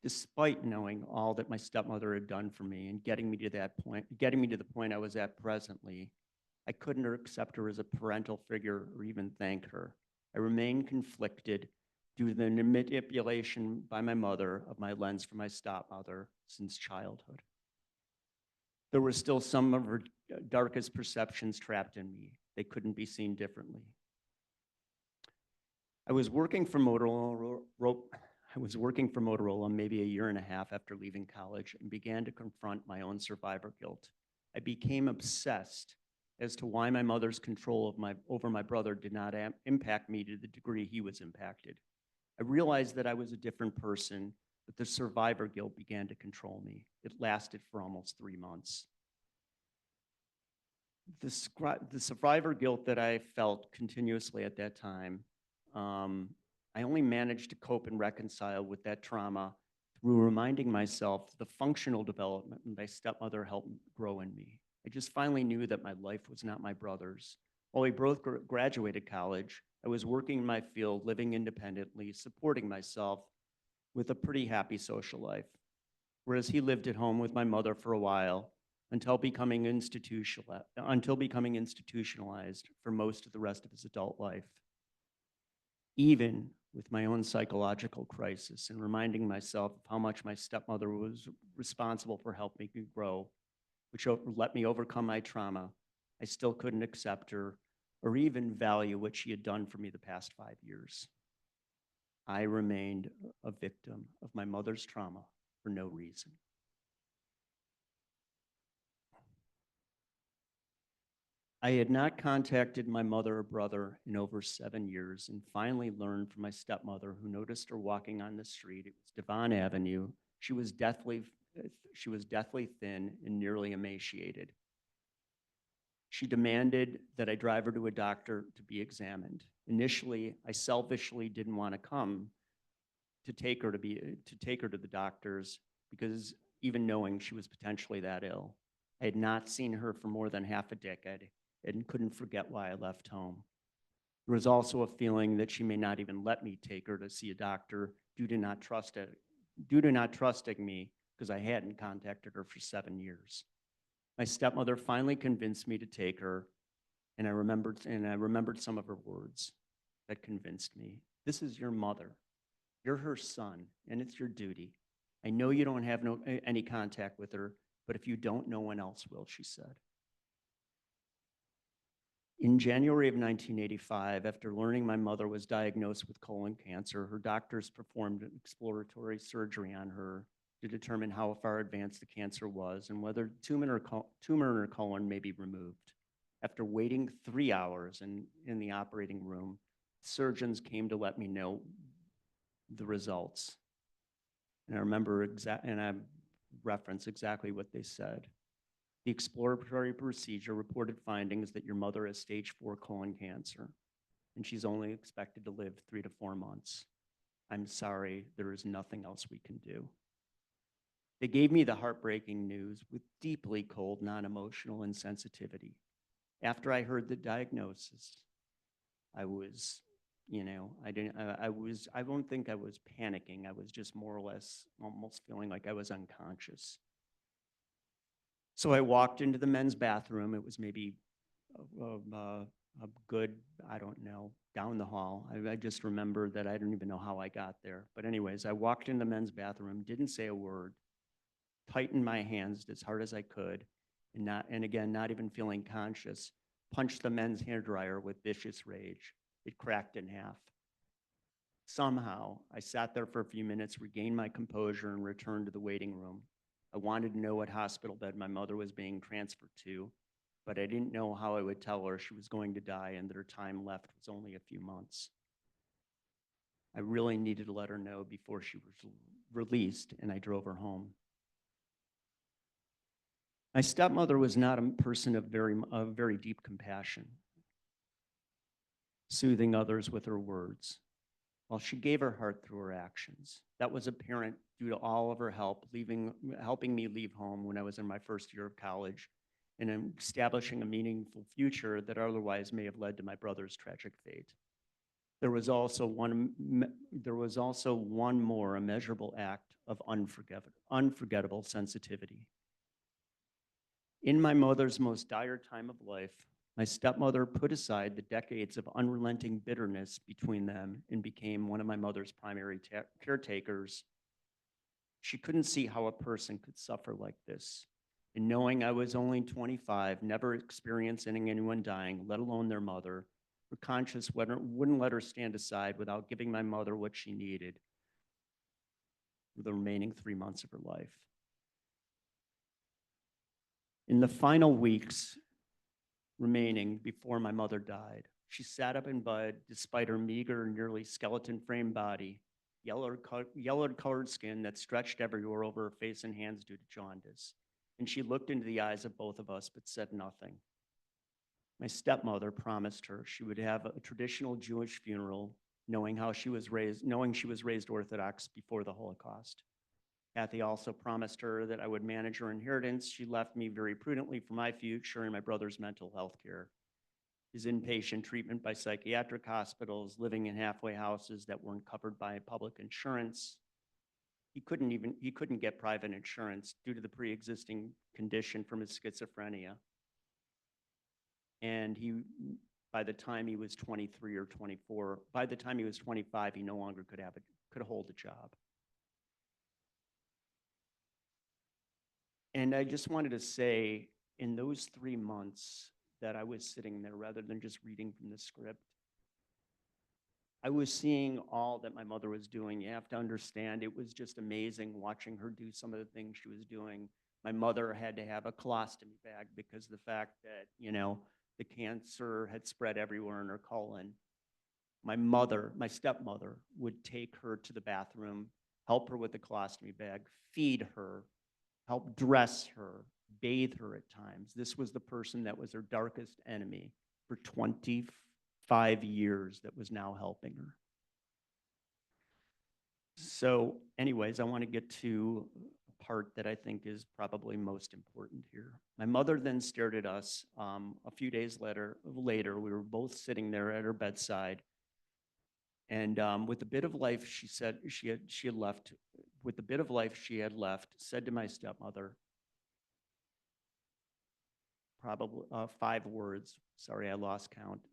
Despite knowing all that my stepmother had done for me and getting me to the point I was at presently, I couldn't accept her as a parental figure or even thank her. I remained conflicted due to the manipulation by my mother of my lens for my stepmother since childhood. There were still some of her darkest perceptions trapped in me. They couldn't be seen differently. I was working for Motorola maybe a year and a half after leaving college and began to confront my own survivor guilt. I became obsessed as to why my mother's control over my brother did not impact me to the degree he was impacted. I realized that I was a different person, but the survivor guilt began to control me. It lasted for almost 3 months. The survivor guilt that I felt continuously at that time, I only managed to cope and reconcile with that trauma through reminding myself the functional development my stepmother helped grow in me. I just finally knew that my life was not my brother's. While we both graduated college, I was working in my field, living independently, supporting myself with a pretty happy social life. Whereas he lived at home with my mother for a while until becoming institutionalized for most of the rest of his adult life. Even with my own psychological crisis and reminding myself of how much my stepmother was responsible for helping me grow, which let me overcome my trauma, I still couldn't accept her or even value what she had done for me the past 5 years. I remained a victim of my mother's trauma for no reason. I had not contacted my mother or brother in over 7 years and finally learned from my stepmother, who noticed her walking on the street. It was Devon Avenue. She was deathly thin and nearly emaciated. She demanded that I drive her to a doctor to be examined. Initially, I selfishly didn't want to come to take her to the doctors because even knowing she was potentially that ill. I had not seen her for more than half a decade and couldn't forget why I left home. There was also a feeling that she may not even let me take her to see a doctor due to not trusting me because I hadn't contacted her for 7 years. My stepmother finally convinced me to take her, and I remembered some of her words that convinced me. This is your mother. You're her son, and it's your duty. I know you don't have any contact with her, but if you don't, no one else will, she said. In January of 1985, after learning my mother was diagnosed with colon cancer, her doctors performed an exploratory surgery on her to determine how far advanced the cancer was and whether tumor in her colon may be removed. After waiting 3 hours in the operating room, surgeons came to let me know the results. And I reference exactly what they said. The exploratory procedure reported findings that your mother has stage 4 colon cancer, and she's only expected to live 3 to 4 months. I'm sorry, there is nothing else we can do. They gave me the heartbreaking news with deeply cold, non-emotional insensitivity. After I heard the diagnosis, I was, I don't think I was panicking. I was just more or less almost feeling like I was unconscious. So I walked into the men's bathroom. It was maybe a good, I don't know, down the hall. I just remember that I don't even know how I got there. But anyways, I walked in the men's bathroom, didn't say a word, tightened my hands as hard as I could, and again, not even feeling conscious, punched the men's hairdryer with vicious rage. It cracked in half. Somehow, I sat there for a few minutes, regained my composure, and returned to the waiting room. I wanted to know what hospital bed my mother was being transferred to, but I didn't know how I would tell her she was going to die and that her time left was only a few months. I really needed to let her know before she was released, and I drove her home. My stepmother was not a person of very deep compassion, soothing others with her words, while she gave her heart through her actions. That was apparent due to all of her help, helping me leave home when I was in my first year of college and establishing a meaningful future that otherwise may have led to my brother's tragic fate. There was also one more immeasurable act of unforgettable sensitivity. In my mother's most dire time of life, my stepmother put aside the decades of unrelenting bitterness between them and became one of my mother's primary caretakers. She couldn't see how a person could suffer like this. And knowing I was only 25, never experiencing anyone dying, let alone their mother, her conscience wouldn't let her stand aside without giving my mother what she needed for the remaining 3 months of her life. In the final weeks remaining before my mother died, she sat up in bed despite her meager, nearly skeleton-framed body, yellow-colored skin that stretched everywhere over her face and hands due to jaundice. And she looked into the eyes of both of us but said nothing. My stepmother promised her she would have a traditional Jewish funeral, knowing she was raised Orthodox before the Holocaust. Kathy also promised her that I would manage her inheritance. She left me very prudently for my future and my brother's mental health care, his inpatient treatment by psychiatric hospitals, living in halfway houses that weren't covered by public insurance. He couldn't get private insurance due to the pre-existing condition from his schizophrenia. And by the time he was 23 or 24, by the time he was 25, he no longer could hold a job. And I just wanted to say, in those 3 months that I was sitting there, rather than just reading from the script, I was seeing all that my mother was doing. You have to understand, it was just amazing watching her do some of the things she was doing. My mother had to have a colostomy bag because of the fact that, the cancer had spread everywhere in her colon. My stepmother, would take her to the bathroom, help her with the colostomy bag, feed her, help dress her, bathe her at times. This was the person that was her darkest enemy for 25 years that was now helping her. So anyways, I want to get to a part that I think is probably most important here. My mother then stared at us. A few days later, we were both sitting there at her bedside. And with the bit of life she said she had left, with the bit of life she had left, said to my stepmother, probably 5 words. Sorry, I lost count.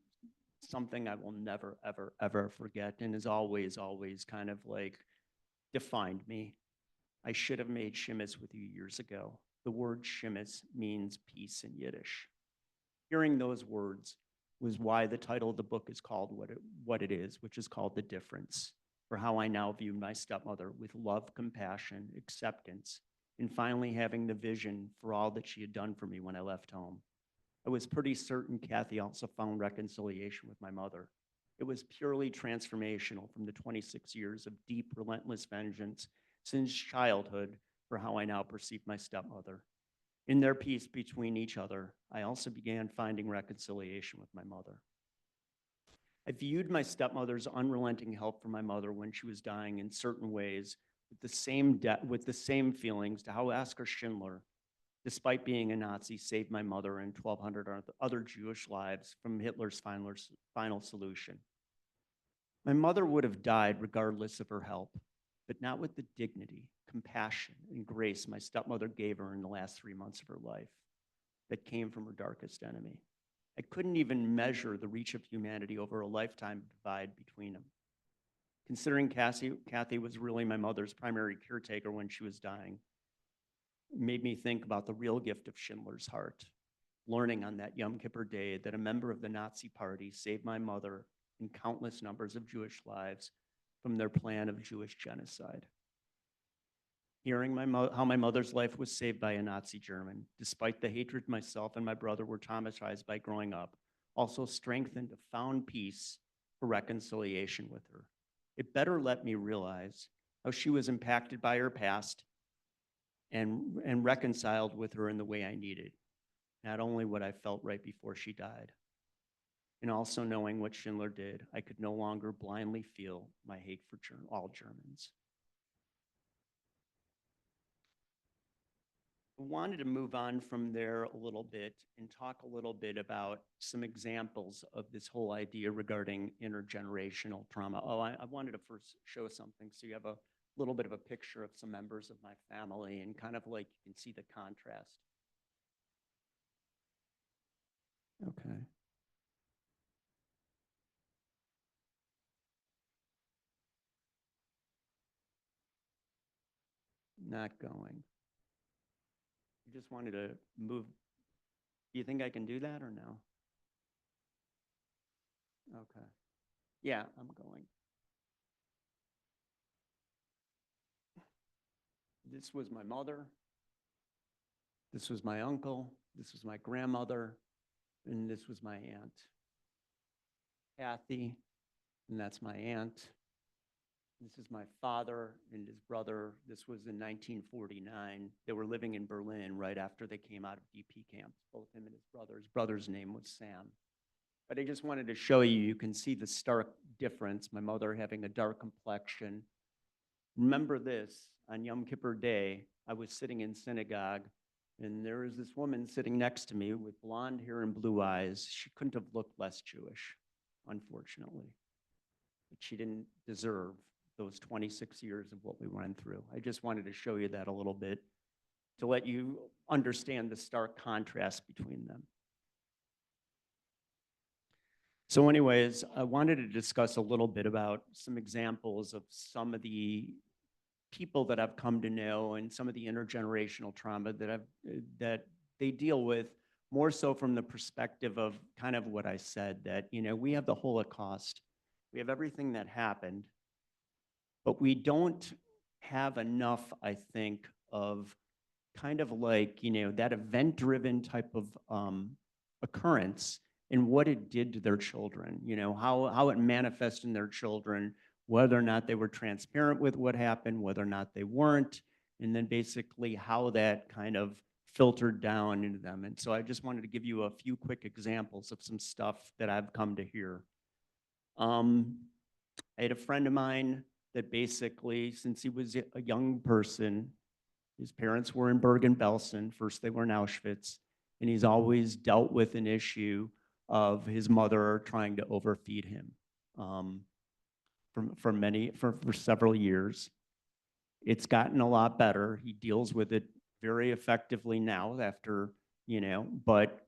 Something I will never, ever, ever forget, and has always kind of like defined me. I should have made Shemitz with you years ago. The word Shemitz means peace in Yiddish. Hearing those words was why the title of the book is called what it is, which is called The Difference, for how I now view my stepmother with love, compassion, acceptance, and finally having the vision for all that she had done for me when I left home. I was pretty certain Kathy also found reconciliation with my mother. It was purely transformational from the 26 years of deep, relentless vengeance since childhood for how I now perceive my stepmother. In their peace between each other, I also began finding reconciliation with my mother. I viewed my stepmother's unrelenting help for my mother when she was dying in certain ways with the same feelings to how Oskar Schindler, despite being a Nazi, saved my mother and 1,200 other Jewish lives from Hitler's final solution. My mother would have died regardless of her help, but not with the dignity, compassion, and grace my stepmother gave her in the last 3 months of her life that came from her darkest enemy. I couldn't even measure the reach of humanity over a lifetime divide between them. Considering Kathy was really my mother's primary caretaker when she was dying, it made me think about the real gift of Schindler's heart, learning on that Yom Kippur day that a member of the Nazi Party saved my mother and countless numbers of Jewish lives from their plan of Jewish genocide. Hearing how my mother's life was saved by a Nazi German, despite the hatred myself and my brother were traumatized by growing up, also strengthened a found peace for reconciliation with her. It better let me realize how she was impacted by her past and reconciled with her in the way I needed, not only what I felt right before she died. And also knowing what Schindler did, I could no longer blindly feel my hate for all Germans. I wanted to move on from there a little bit and talk a little bit about some examples of this whole idea regarding intergenerational trauma. Oh, I wanted to first show something so you have a little bit of a picture of some members of my family and kind of like you can see the contrast. Okay. Not going. I just wanted to move. Do you think I can do that or no? Okay. Yeah, I'm going. This was my mother. This was my uncle. This was my grandmother. And this was my aunt, Kathy. And that's my aunt. This is my father and his brother. This was in 1949. They were living in Berlin right after they came out of DP camps, both him and his brother. His brother's name was Sam. But I just wanted to show you, you can see the stark difference, my mother having a dark complexion. Remember this, on Yom Kippur Day, I was sitting in synagogue, and there was this woman sitting next to me with blonde hair and blue eyes. She couldn't have looked less Jewish, unfortunately. But she didn't deserve those 26 years of what we went through. I just wanted to show you that a little bit to let you understand the stark contrast between them. So anyways, I wanted to discuss a little bit about some examples of some of the people that I've come to know and some of the intergenerational trauma that they deal with, more so from the perspective of kind of what I said, that, you know, we have the Holocaust, we have everything that happened, but we don't have enough, I think, of kind of like, you know, that event-driven type of occurrence and what it did to their children, you know, how it manifests in their children, whether or not they were transparent with what happened, whether or not they weren't, and then basically how that kind of filtered down into them. And so I just wanted to give you a few quick examples of some stuff that I've come to hear. I had a friend of mine that basically, since he was a young person, his parents were in Bergen-Belsen. First they were in Auschwitz, and he's always dealt with an issue of his mother trying to overfeed him for several years. It's gotten a lot better. He deals with it very effectively now after, you know, but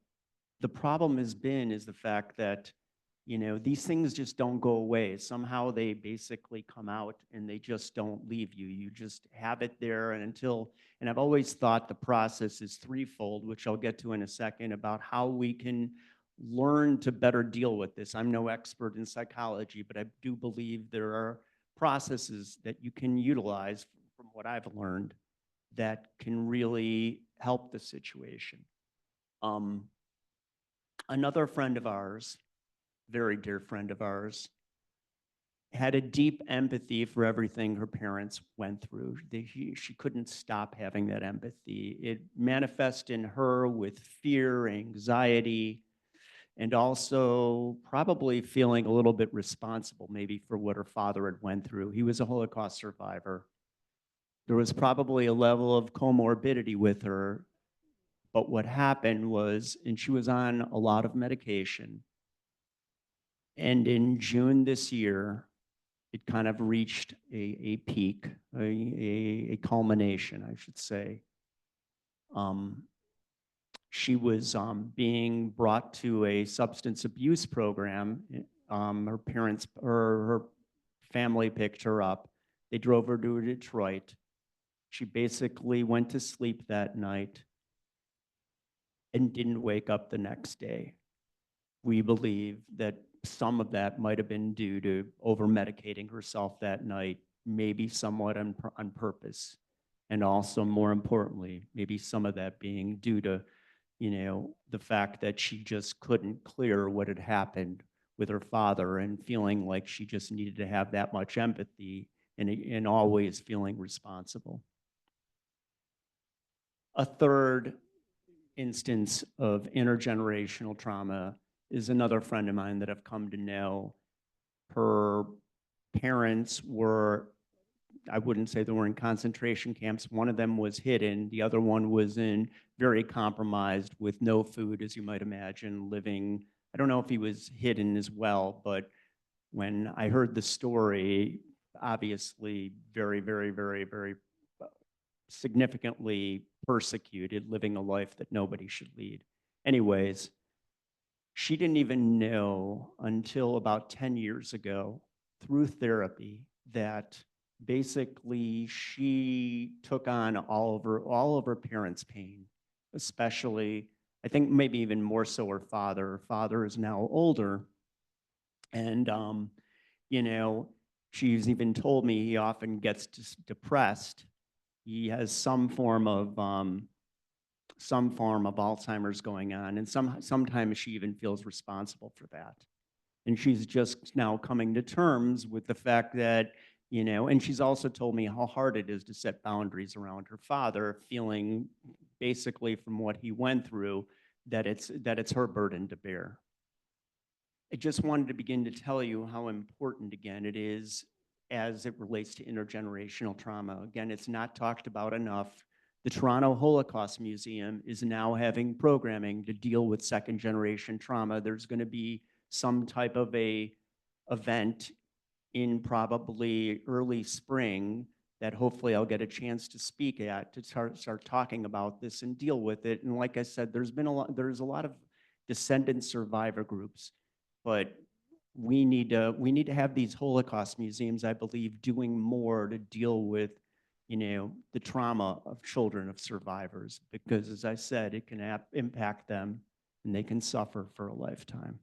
the problem is the fact that, you know, these things just don't go away. Somehow they basically come out and they just don't leave you. You just have it there and I've always thought the process is threefold, which I'll get to in a second, about how we can learn to better deal with this. I'm no expert in psychology, but I do believe there are processes that you can utilize from what I've learned that can really help the situation. Another friend of ours, very dear friend of ours, had a deep empathy for everything her parents went through. She couldn't stop having that empathy. It manifested in her with fear, anxiety, and also probably feeling a little bit responsible maybe for what her father had went through. He was a Holocaust survivor. there was probably a level of comorbidity with her, but what happened was, and she was on a lot of medication, and in June this year, it kind of reached a peak, a culmination, I should say. She was being brought to a substance abuse program. Her parents or her family picked her up. They drove her to Detroit. She basically went to sleep that night and didn't wake up the next day. We believe that some of that might have been due to over-medicating herself that night, maybe somewhat on purpose. And also, more importantly, maybe some of that being due to, the fact that she just couldn't clear what had happened with her father and feeling like she just needed to have that much empathy and always feeling responsible. A third instance of intergenerational trauma is another friend of mine that I've come to know. Her parents were, I wouldn't say they were in concentration camps. One of them was hidden. The other one was in very compromised with no food, as you might imagine, living. I don't know if he was hidden as well, but when I heard the story, obviously very, very, very, very significantly persecuted, living a life that nobody should lead. Anyways, she didn't even know until about 10 years ago through therapy that basically she took on all of her parents' pain, especially, I think maybe even more so her father. Her father is now older, and she's even told me he often gets depressed. He has some form of Alzheimer's going on, and sometimes she even feels responsible for that. And she's just now coming to terms with the fact that, and she's also told me how hard it is to set boundaries around her father, feeling basically from what he went through that it's her burden to bear. I just wanted to begin to tell you how important, again, it is as it relates to intergenerational trauma. Again, it's not talked about enough. The Toronto Holocaust Museum is now having programming to deal with second generation trauma. There's going to be some type of a event in probably early spring that hopefully I'll get a chance to speak at, to start talking about this and deal with it. And like I said, there's a lot of descendant survivor groups, but we need to have these Holocaust museums, I believe, doing more to deal with, the trauma of children of survivors, because as I said, it can impact them and they can suffer for a lifetime.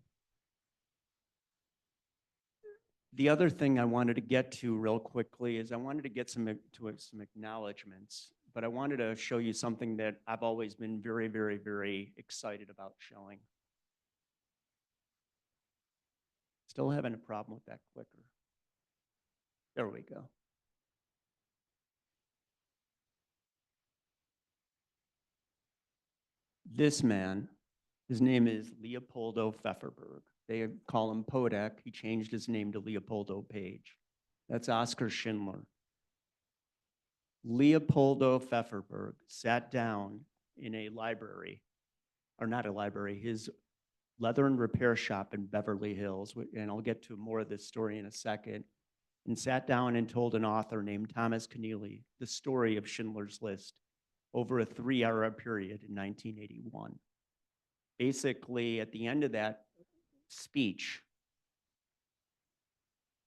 The other thing I wanted to get to real quickly is I wanted to get some acknowledgments, but I wanted to show you something that I've always been very, very, very excited about showing. Still having a problem with that clicker. There we go. This man, his name is Leopoldo Pfefferberg. They call him Podek. He changed his name to Leopoldo Page. That's Oskar Schindler. Leopoldo Pfefferberg sat down in a library, or not a library, his leather and repair shop in Beverly Hills, and I'll get to more of this story in a second, and sat down and told an author named Thomas Keneally the story of Schindler's List over a 3-hour period in 1981. Basically, at the end of that speech,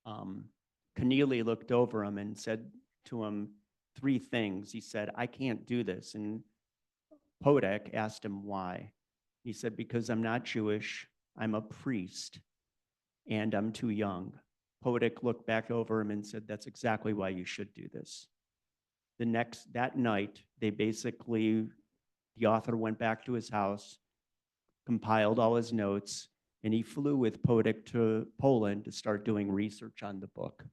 Keneally looked over him and said to him 3 things. He said, "I can't do this." And Podek asked him why. He said, "Because I'm not Jewish, I'm a priest, and I'm too young." Podek looked back over him and said, "That's exactly why you should do this." That night, the author went back to his house, compiled all his notes, and he flew with Podek to Poland to start doing research on the book.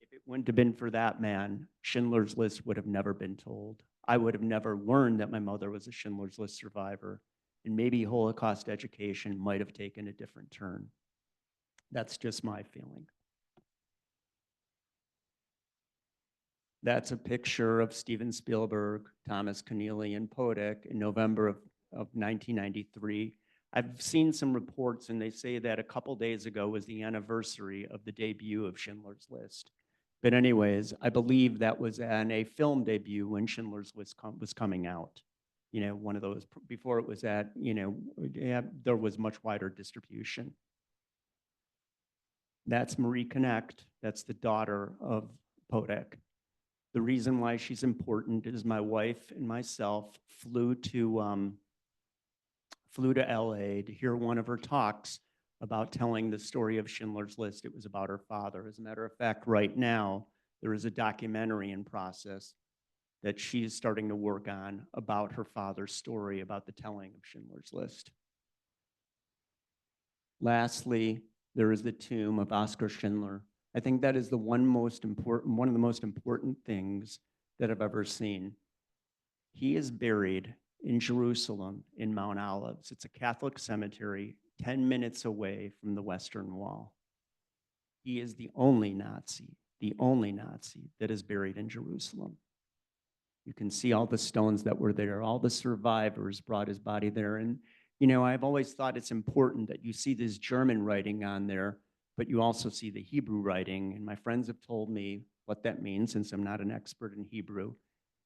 If it wouldn't have been for that man, Schindler's List would have never been told. I would have never learned that my mother was a Schindler's List survivor, and maybe Holocaust education might have taken a different turn. That's just my feeling. That's a picture of Steven Spielberg, Thomas Keneally, and Podek in November of 1993. I've seen some reports, and they say that a couple days ago was the anniversary of the debut of Schindler's List. But anyways, I believe that was an a film debut when Schindler's List was coming out. You know, one of those, before it was at, you know, yeah, there was much wider distribution. That's Marie Connect. That's the daughter of Podek. The reason why she's important is my wife and myself flew to LA to hear one of her talks about telling the story of Schindler's List. It was about her father. As a matter of fact, right now, there is a documentary in process that she's starting to work on about her father's story, about the telling of Schindler's List. Lastly, there is the tomb of Oskar Schindler. I think that is one of the most important things that I've ever seen. He is buried in Jerusalem in Mount Olives. It's a Catholic cemetery 10 minutes away from the Western Wall. He is the only Nazi that is buried in Jerusalem. You can see all the stones that were there. All the survivors brought his body there. And, you know, I've always thought it's important that you see this German writing on there, but you also see the Hebrew writing. And my friends have told me what that means, since I'm not an expert in Hebrew.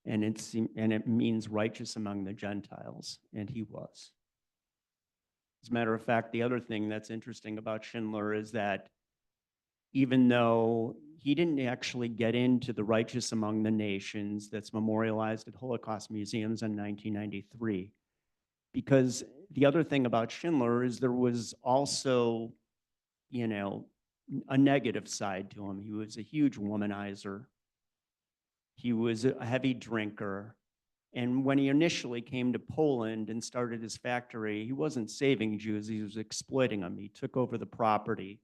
And it means righteous among the Gentiles, and he was. As a matter of fact, the other thing that's interesting about Schindler is that even though he didn't actually get into the righteous among the nations that's memorialized at Holocaust museums in 1993, because the other thing about Schindler is there was also, you know, a negative side to him. He was a huge womanizer. He was a heavy drinker. And when he initially came to Poland and started his factory, he wasn't saving Jews, he was exploiting them. He took over the property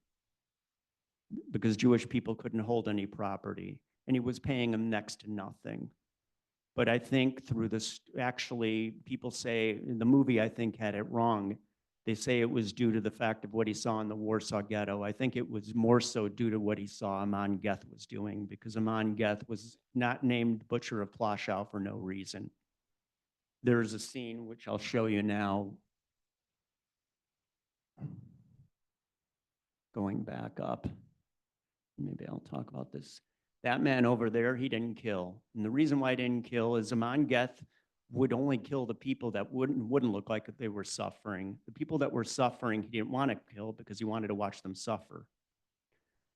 because Jewish people couldn't hold any property, and he was paying them next to nothing. But I think through this, actually, people say, the movie I think had it wrong. They say it was due to the fact of what he saw in the Warsaw Ghetto. I think it was more so due to what he saw Amon Geth was doing, because Amon Geth was not named Butcher of Plaszow for no reason. There's a scene, which I'll show you now, going back up. Maybe I'll talk about this. That man over there, he didn't kill. And the reason why he didn't kill is Amon Geth would only kill the people that wouldn't look like they were suffering. The people that were suffering, he didn't want to kill because he wanted to watch them suffer.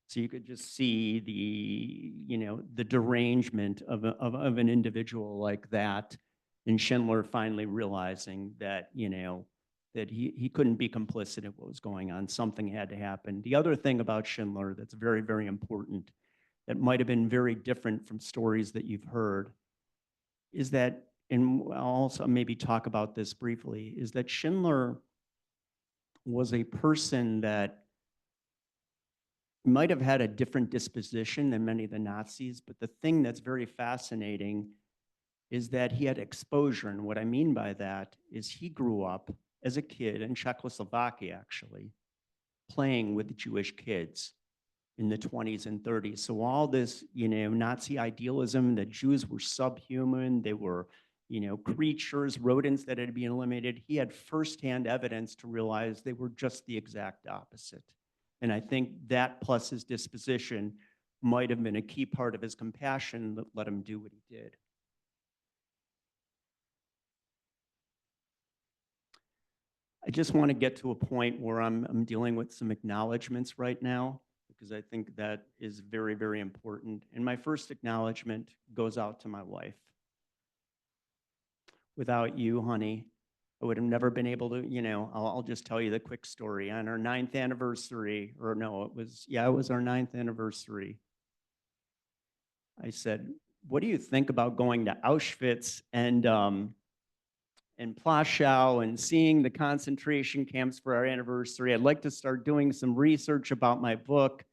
So you could just see the, you know, the derangement of an individual like that. And Schindler finally realizing that, you know, that he couldn't be complicit in what was going on. Something had to happen. The other thing about Schindler that's very, very important, that might have been very different from stories that you've heard, is that, and I'll also maybe talk about this briefly, is that Schindler was a person that might have had a different disposition than many of the Nazis, but the thing that's very fascinating is that he had exposure. And what I mean by that is he grew up as a kid in Czechoslovakia, actually, playing with Jewish kids in the 20s and 30s. So all this, you know, Nazi idealism that Jews were subhuman, they were, you know, creatures, rodents that had been eliminated, he had firsthand evidence to realize they were just the exact opposite. And I think that plus his disposition might have been a key part of his compassion that let him do what he did. I just want to get to a point where I'm dealing with some acknowledgments right now, because I think that is very, very important. And my first acknowledgement goes out to my wife. Without you, honey, I would have never been able to, you know, I'll just tell you the quick story. On our 9th anniversary, or no, it was our 9th anniversary. I said, what do you think about going to Auschwitz and Plaszow and seeing the concentration camps for our anniversary? I'd like to start doing some research about my book.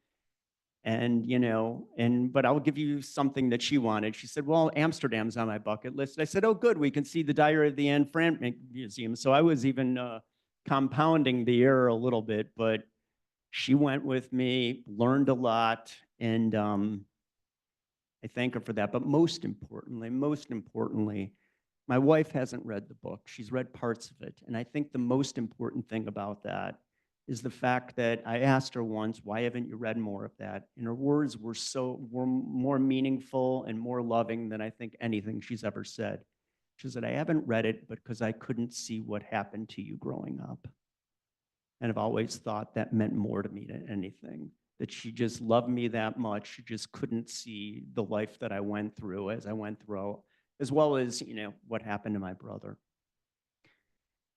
And, you know, but I'll give you something that she wanted. She said, well, Amsterdam's on my bucket list. I said, oh, good, we can see the Diary of the Anne Frank Museum. So I was even compounding the error a little bit, but she went with me, learned a lot. And I I thank her for that. But most importantly, my wife hasn't read the book. She's read parts of it. And I think the most important thing about that is the fact that I asked her once, why haven't you read more of that? And her words were more meaningful and more loving than I think anything she's ever said. She said, I haven't read it because I couldn't see what happened to you growing up. And I've always thought that meant more to me than anything, that she just loved me that much. She just couldn't see the life that I went through as I went through, as well as, what happened to my brother.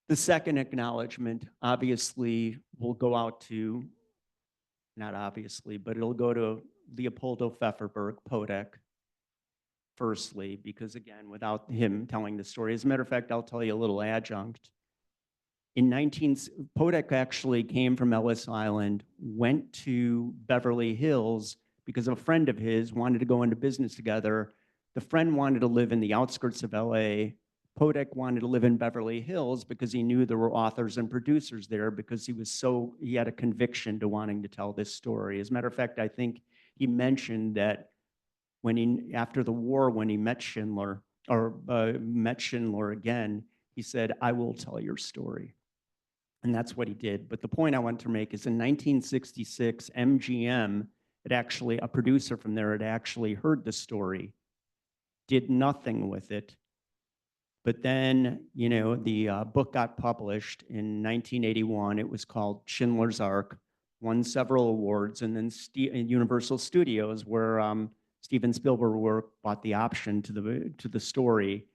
The second acknowledgement, obviously, will go out to, not obviously, but it'll go to Leopoldo Pfefferberg, Podek, firstly, because again, without him telling the story, as a matter of fact, I'll tell you a little adjunct. Podek actually came from Ellis Island, went to Beverly Hills because a friend of his wanted to go into business together. The friend wanted to live in the outskirts of LA. Podek wanted to live in Beverly Hills because he knew there were authors and producers there, because he had a conviction to wanting to tell this story. As a matter of fact, I think he mentioned that after the war, when he met Schindler, again, he said, I will tell your story. And that's what he did. But the point I want to make is in 1966, MGM, a producer from there had actually heard the story, did nothing with it. But then, the book got published in 1981. It was called Schindler's Ark, won several awards, and then Universal Studios, where Steven Spielberg bought the option to the story.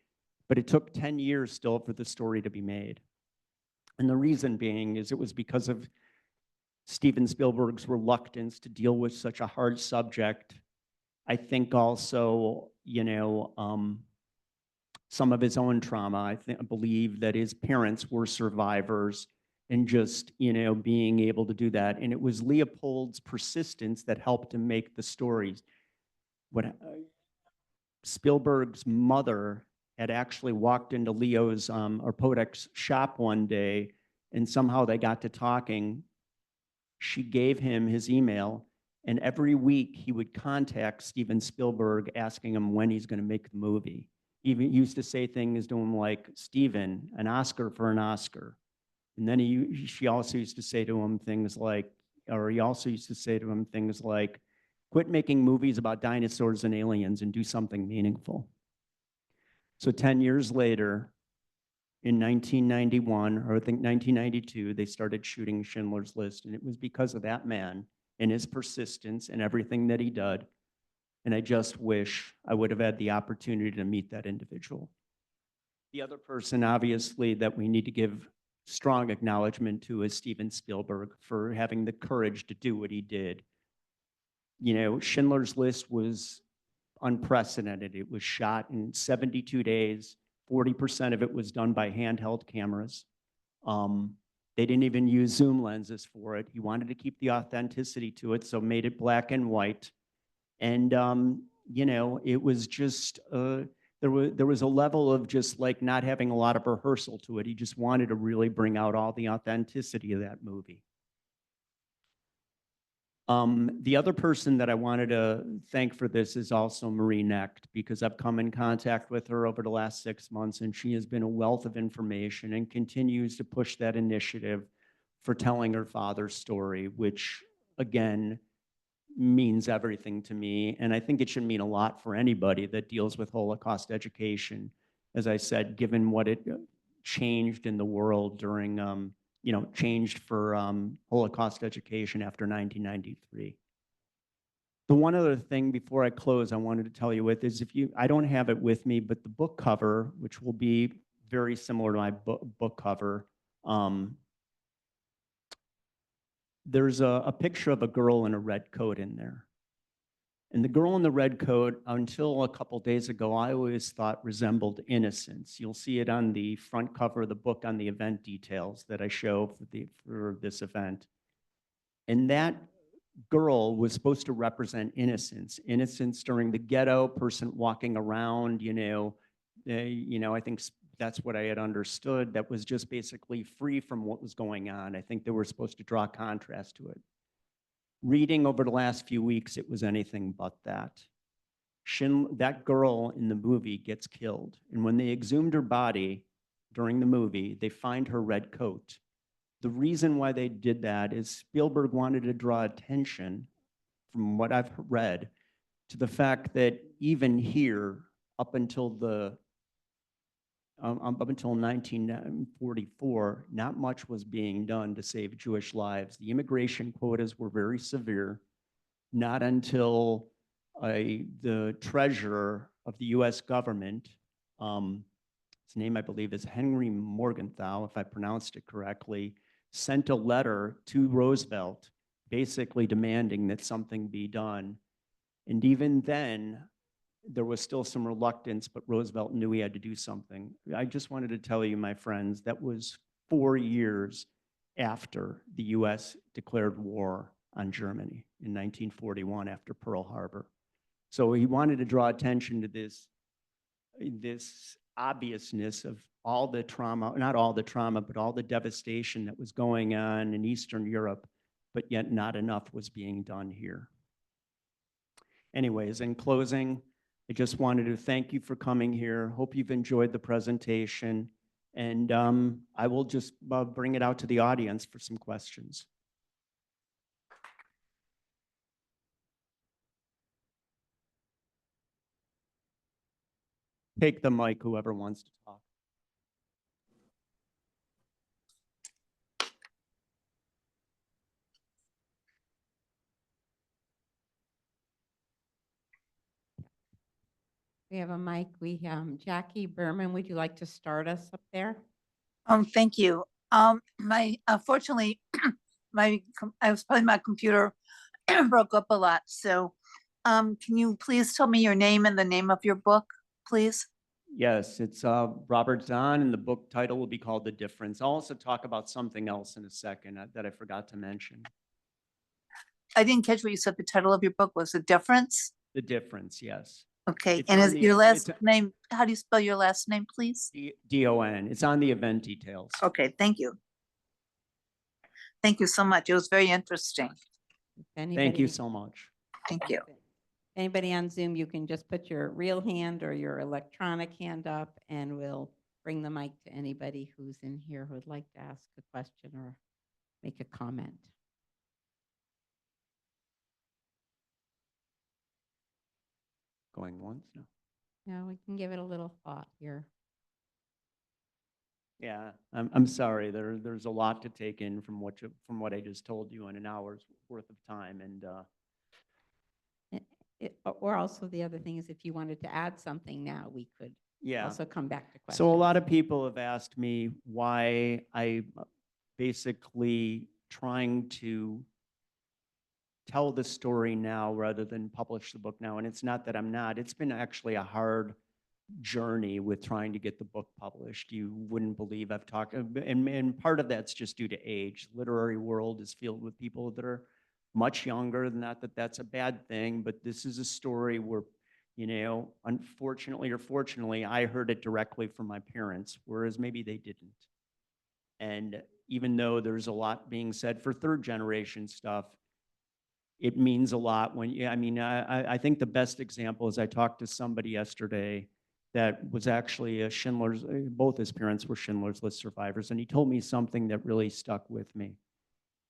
But it took 10 years still for the story to be made. And the reason being is it was because of Steven Spielberg's reluctance to deal with such a hard subject. I think also, some of his own trauma. I believe that his parents were survivors, and just, being able to do that. And it was Leopold's persistence that helped him make the stories. Spielberg's mother had actually walked into Leo's or Podek's shop one day, and somehow they got to talking. She gave him his email, and every week he would contact Steven Spielberg asking him when he's going to make the movie. Even used to say things to him like, Steven, an Oscar for an Oscar. And then she also used to say to him things like, quit making movies about dinosaurs and aliens and do something meaningful. So 10 years later, in 1991, or I think 1992, they started shooting Schindler's List. And it was because of that man and his persistence and everything that he did. And I just wish I would have had the opportunity to meet that individual. The other person, obviously, that we need to give strong acknowledgement to is Steven Spielberg for having the courage to do what he did. Schindler's List was unprecedented. It was shot in 72 days. 40% of it was done by handheld cameras. They didn't even use zoom lenses for it. He wanted to keep the authenticity to it, so made it black and white. And, it was just, there was a level of just like not having a lot of rehearsal to it. He just wanted to really bring out all the authenticity of that movie. The other person that I wanted to thank for this is also Marie Necht, because I've come in contact with her over the last 6 months, and she has been a wealth of information and continues to push that initiative for telling her father's story, which, again, means everything to me. And I think it should mean a lot for anybody that deals with Holocaust education. As I said, given what it changed in the world during, changed for Holocaust education after 1993. The one other thing before I close I wanted to tell you with is I don't have it with me, but the book cover, which will be very similar to my book cover, there's a picture of a girl in a red coat in there. And the girl in the red coat, until a couple days ago, I always thought resembled innocence. You'll see it on the front cover of the book on the event details that I show for this event. And that girl was supposed to represent innocence. Innocence during the ghetto, person walking around, I think that's what I had understood, that was just basically free from what was going on. I think they were supposed to draw contrast to it. Reading over the last few weeks, it was anything but that. That girl in the movie gets killed. And when they exhumed her body during the movie, they find her red coat. The reason why they did that is Spielberg wanted to draw attention, from what I've read, to the fact that even here, up until 1944, not much was being done to save Jewish lives. The immigration quotas were very severe. Not until the treasurer of the US government, his name I believe is Henry Morgenthau, if I pronounced it correctly, sent a letter to Roosevelt basically demanding that something be done. And even then, there was still some reluctance, but Roosevelt knew he had to do something. I just wanted to tell you, my friends, that was 4 years after the US declared war on Germany in 1941 after Pearl Harbor. So he wanted to draw attention to this obviousness of all the trauma, not all the trauma, but all the devastation that was going on in Eastern Europe, but yet not enough was being done here. Anyways, in closing, I just wanted to thank you for coming here. Hope you've enjoyed the presentation. And I will just bring it out to the audience for some questions. Take the mic, whoever wants to talk. We have a mic. Jackie Berman, would you like to start us up there? Thank you. Unfortunately, my computer broke up a lot. So, can you please tell me your name and the name of your book, please? Yes, it's Robert Zahn, and the book title will be called The Difference. I'll also talk about something else in a second that I forgot to mention. I didn't catch what you said. The title of your book was The Difference? The Difference, yes. Okay, It's and on is the- your last it's- name, how do you spell your last name, please? D-O-N. It's on the event details. Okay, thank you. Thank you so much. It was very interesting. Thank you so much. Thank you. Anybody on Zoom, you can just put your real hand or your electronic hand up, and we'll bring the mic to anybody who's in here who would like to ask a question or make a comment. Going once? No. Yeah, we can give it a little thought here. Yeah, I'm sorry. There's a lot to take in from what I just told you in an hour's worth of time, and Or also the other thing is if you wanted to add something now, we could yeah. also come back to questions. So a lot of people have asked me why I basically trying to tell the story now rather than publish the book now. And it's not that I'm not. It's been actually a hard journey with trying to get the book published. You wouldn't believe I've talked, and part of that's just due to age. Literary world is filled with people that are much younger. Not that that's a bad thing, but this is a story where, you know, unfortunately or fortunately, I heard it directly from my parents, whereas maybe they didn't. And even though there's a lot being said for third generation stuff, it means a lot when, I mean, I think the best example is I talked to somebody yesterday that was actually a Schindler's, both his parents were Schindler's List survivors. And he told me something that really stuck with me.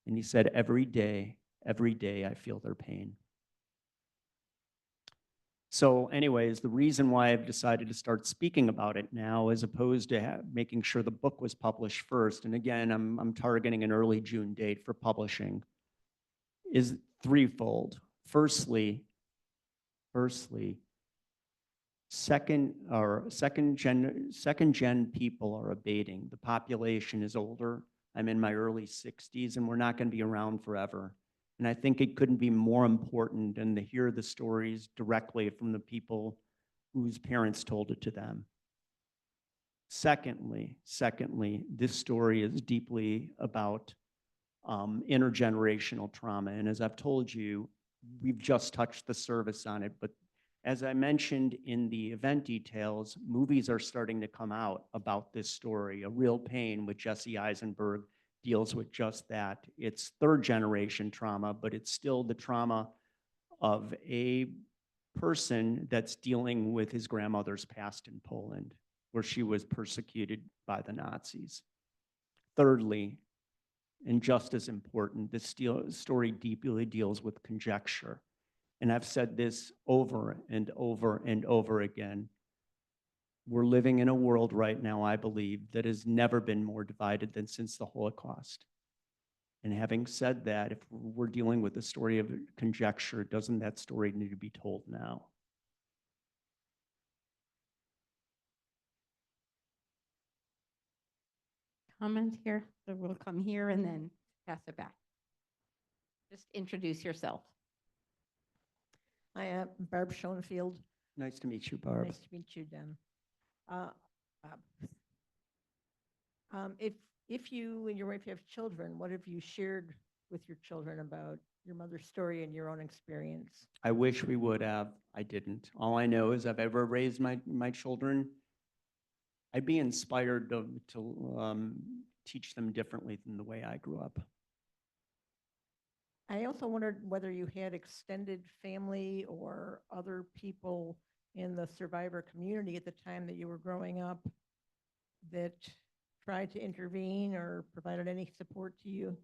And he said, every day I feel their pain. So anyways, the reason why I've decided to start speaking about it now, as opposed to making sure the book was published first, and again, I'm targeting an early June date for publishing, is threefold. Firstly, second gen people are abating. The population is older. I'm in my early 60s, and we're not going to be around forever. And I think it couldn't be more important than to hear the stories directly from the people whose parents told it to them. Secondly, this story is deeply about intergenerational trauma. And as I've told you, we've just touched the surface on it. But as I mentioned in the event details, movies are starting to come out about this story. A Real Pain with Jesse Eisenberg deals with just that. It's third generation trauma, but it's still the trauma of a person that's dealing with his grandmother's past in Poland, where she was persecuted by the Nazis. Thirdly, and just as important, this story deeply deals with conjecture. And I've said this over and over and over again. We're living in a world right now, I believe, that has never been more divided than since the Holocaust. And having said that, if we're dealing with a story of conjecture, doesn't that story need to be told now? Comment here, so we'll come here and then pass it back. Just introduce yourself. I am Barb Schoenfield. Nice to meet you, Barb. Nice to meet you, Dan. Bob. If you and your wife have children, what have you shared with your children about your mother's story and your own experience? I wish we would have. I didn't. All I know is I've ever raised my children. I'd be inspired to teach them differently than the way I grew up. I also wondered whether you had extended family or other people in the survivor community at the time that you were growing up that tried to intervene or provided any support to you?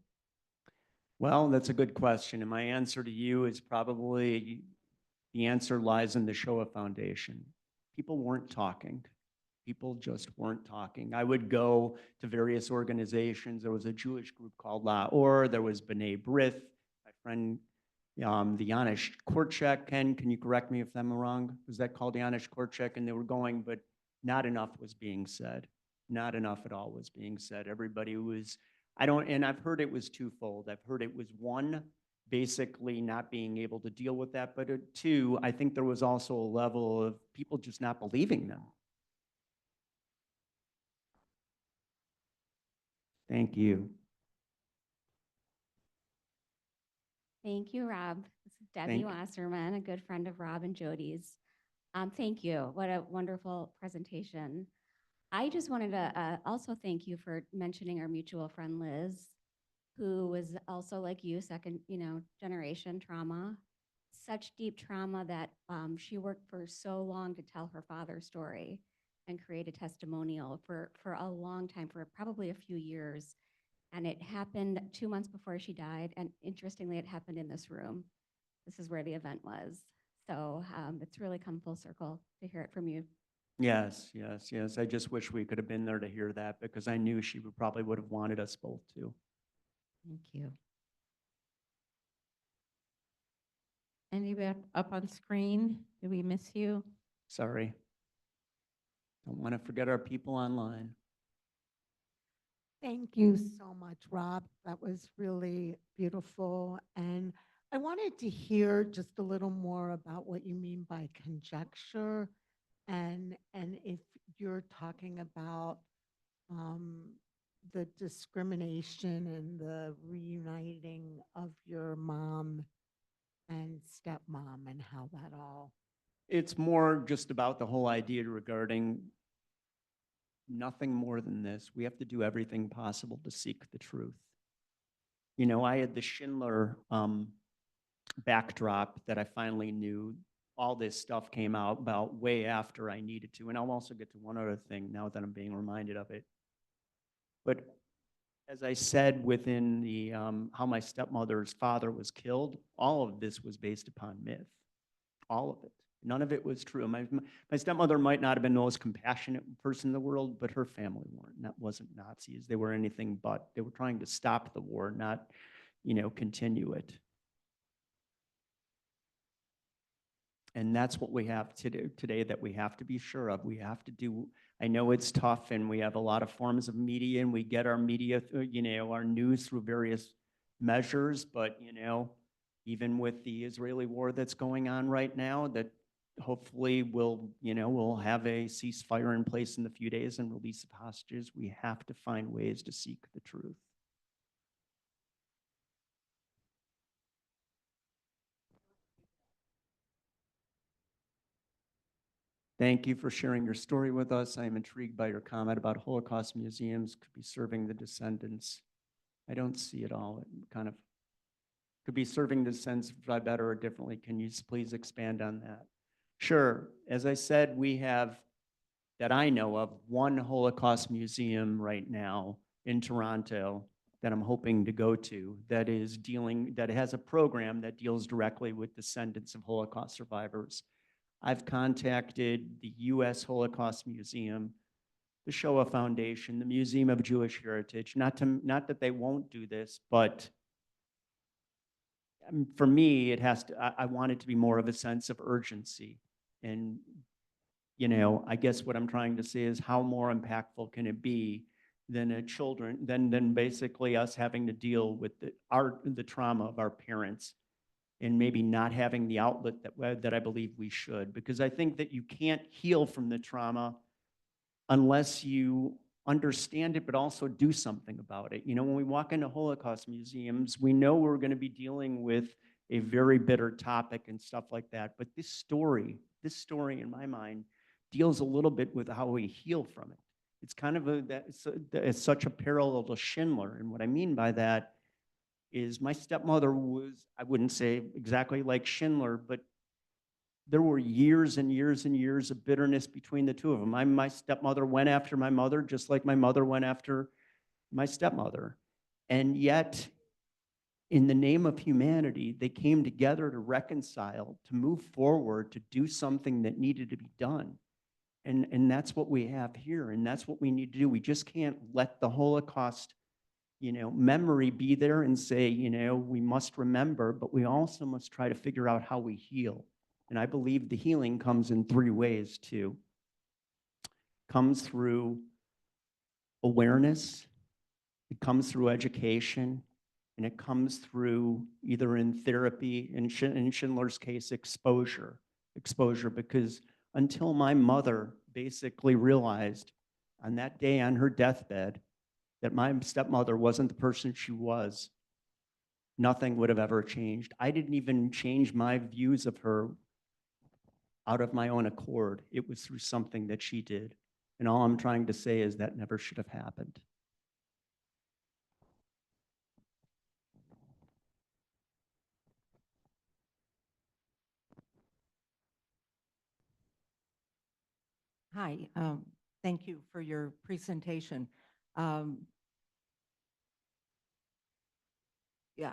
Well, that's a good question. And my answer to you is probably the answer lies in the Shoah Foundation. People weren't talking. People just weren't talking. I would go to various organizations. There was a Jewish group called La'or. There was B'nai B'rith. My friend, the Yanish Korchak. Ken, can you correct me if I'm wrong? Was that called Yanish Korchak? And they were going, but not enough was being said. Not enough at all was being said. Everybody was, and I've heard it was twofold. I've heard it was one, basically not being able to deal with that, but two, I think there was also a level of people just not believing them. Thank you. Thank you, Rob. This is Debbie Thank- Wasserman, a good friend of Rob and Jody's. Thank you. What a wonderful presentation. I just wanted to also thank you for mentioning our mutual friend Liz, who was also like you, second, generation trauma. Such deep trauma that she worked for so long to tell her father's story and create a testimonial for a long time, for probably a few years. And it happened 2 months before she died. And interestingly, it happened in this room. This is where the event was. So it's really come full circle to hear it from you. Yes, yes, yes. I just wish we could have been there to hear that because I knew she probably would have wanted us both to. Thank you. Anybody up on screen? Did we miss you? Sorry. Don't want to forget our people online. Thank you so much, Rob. That was really beautiful. And I wanted to hear just a little more about what you mean by conjecture and if you're talking about the discrimination and the reuniting of your mom and stepmom and how that all. It's more just about the whole idea regarding nothing more than this. We have to do everything possible to seek the truth. I had the Schindler backdrop that I finally knew. All this stuff came out about way after I needed to. And I'll also get to one other thing now that I'm being reminded of it. But as I said within the how my stepmother's father was killed, all of this was based upon myth. All of it. None of it was true. My stepmother might not have been the most compassionate person in the world, but her family wasn't Nazis. They were anything but. They were trying to stop the war, not, continue it. And that's what we have to do today that we have to be sure of. We have to do, I know it's tough and we have a lot of forms of media and we get our media, our news through various measures, but, even with the Israeli war that's going on right now, that hopefully we'll have a ceasefire in place in a few days and release of hostages. We have to find ways to seek the truth. Thank you for sharing your story with us. I am intrigued by your comment about Holocaust museums could be serving the descendants. I don't see it all. It kind of could be serving the descendants by better or differently. Can you please expand on that? Sure. As I said, we have, that I know of, one Holocaust museum right now in Toronto that I'm hoping to go to that is dealing, that has a program that deals directly with descendants of Holocaust survivors. I've contacted the U.S. Holocaust Museum, the Shoah Foundation, the Museum of Jewish Heritage, not that they won't do this, but for me, it has to, I want it to be more of a sense of urgency. And, you know, I guess what I'm trying to say is how more impactful can it be than than basically us having to deal with the trauma of our parents and maybe not having the outlet that I believe we should. Because I think that you can't heal from the trauma unless you understand it, but also do something about it. You know, when we walk into Holocaust museums, we know we're going to be dealing with a very bitter topic and stuff like that. But this story in my mind deals a little bit with how we heal from it. It's kind of it's such a parallel to Schindler. And what I mean by that is my stepmother was, I wouldn't say exactly like Schindler, but there were years and years and years of bitterness between the two of them. My stepmother went after my mother, just like my mother went after my stepmother. And yet, in the name of humanity, they came together to reconcile, to move forward, to do something that needed to be done. And that's what we have here, and that's what we need to do. We just can't let the Holocaust, you know, memory be there and say, you know, we must remember, but we also must try to figure out how we heal. And I believe the healing comes in three ways too. Comes through awareness, it comes through education, and it comes through either in therapy, in Schindler's case, exposure, because until my mother basically realized on that day on her deathbed that my stepmother wasn't the person she was, nothing would have ever changed. I didn't even change my views of her out of my own accord. It was through something that she did. And all I'm trying to say is that never should have happened. Hi, thank you for your presentation. Yeah,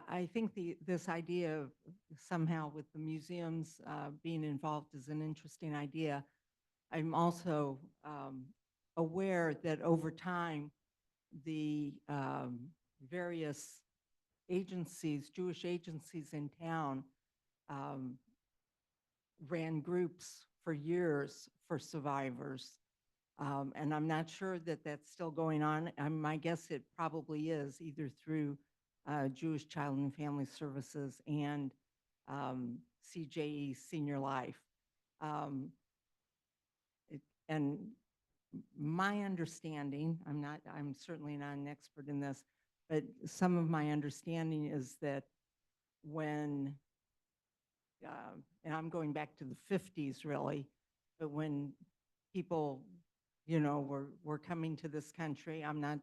I think this idea of somehow with the museums being involved is an interesting idea. I'm also aware that over time, the various agencies, Jewish agencies in town, ran groups for years for survivors. And I'm not sure that that's still going on. My guess it probably is, either through Jewish Child and Family Services and CJE Senior Life. And my understanding, I'm certainly not an expert in this, but some of my understanding is that when, and I'm going back to the 50s really, but when people, you know, were coming to this country, I'm not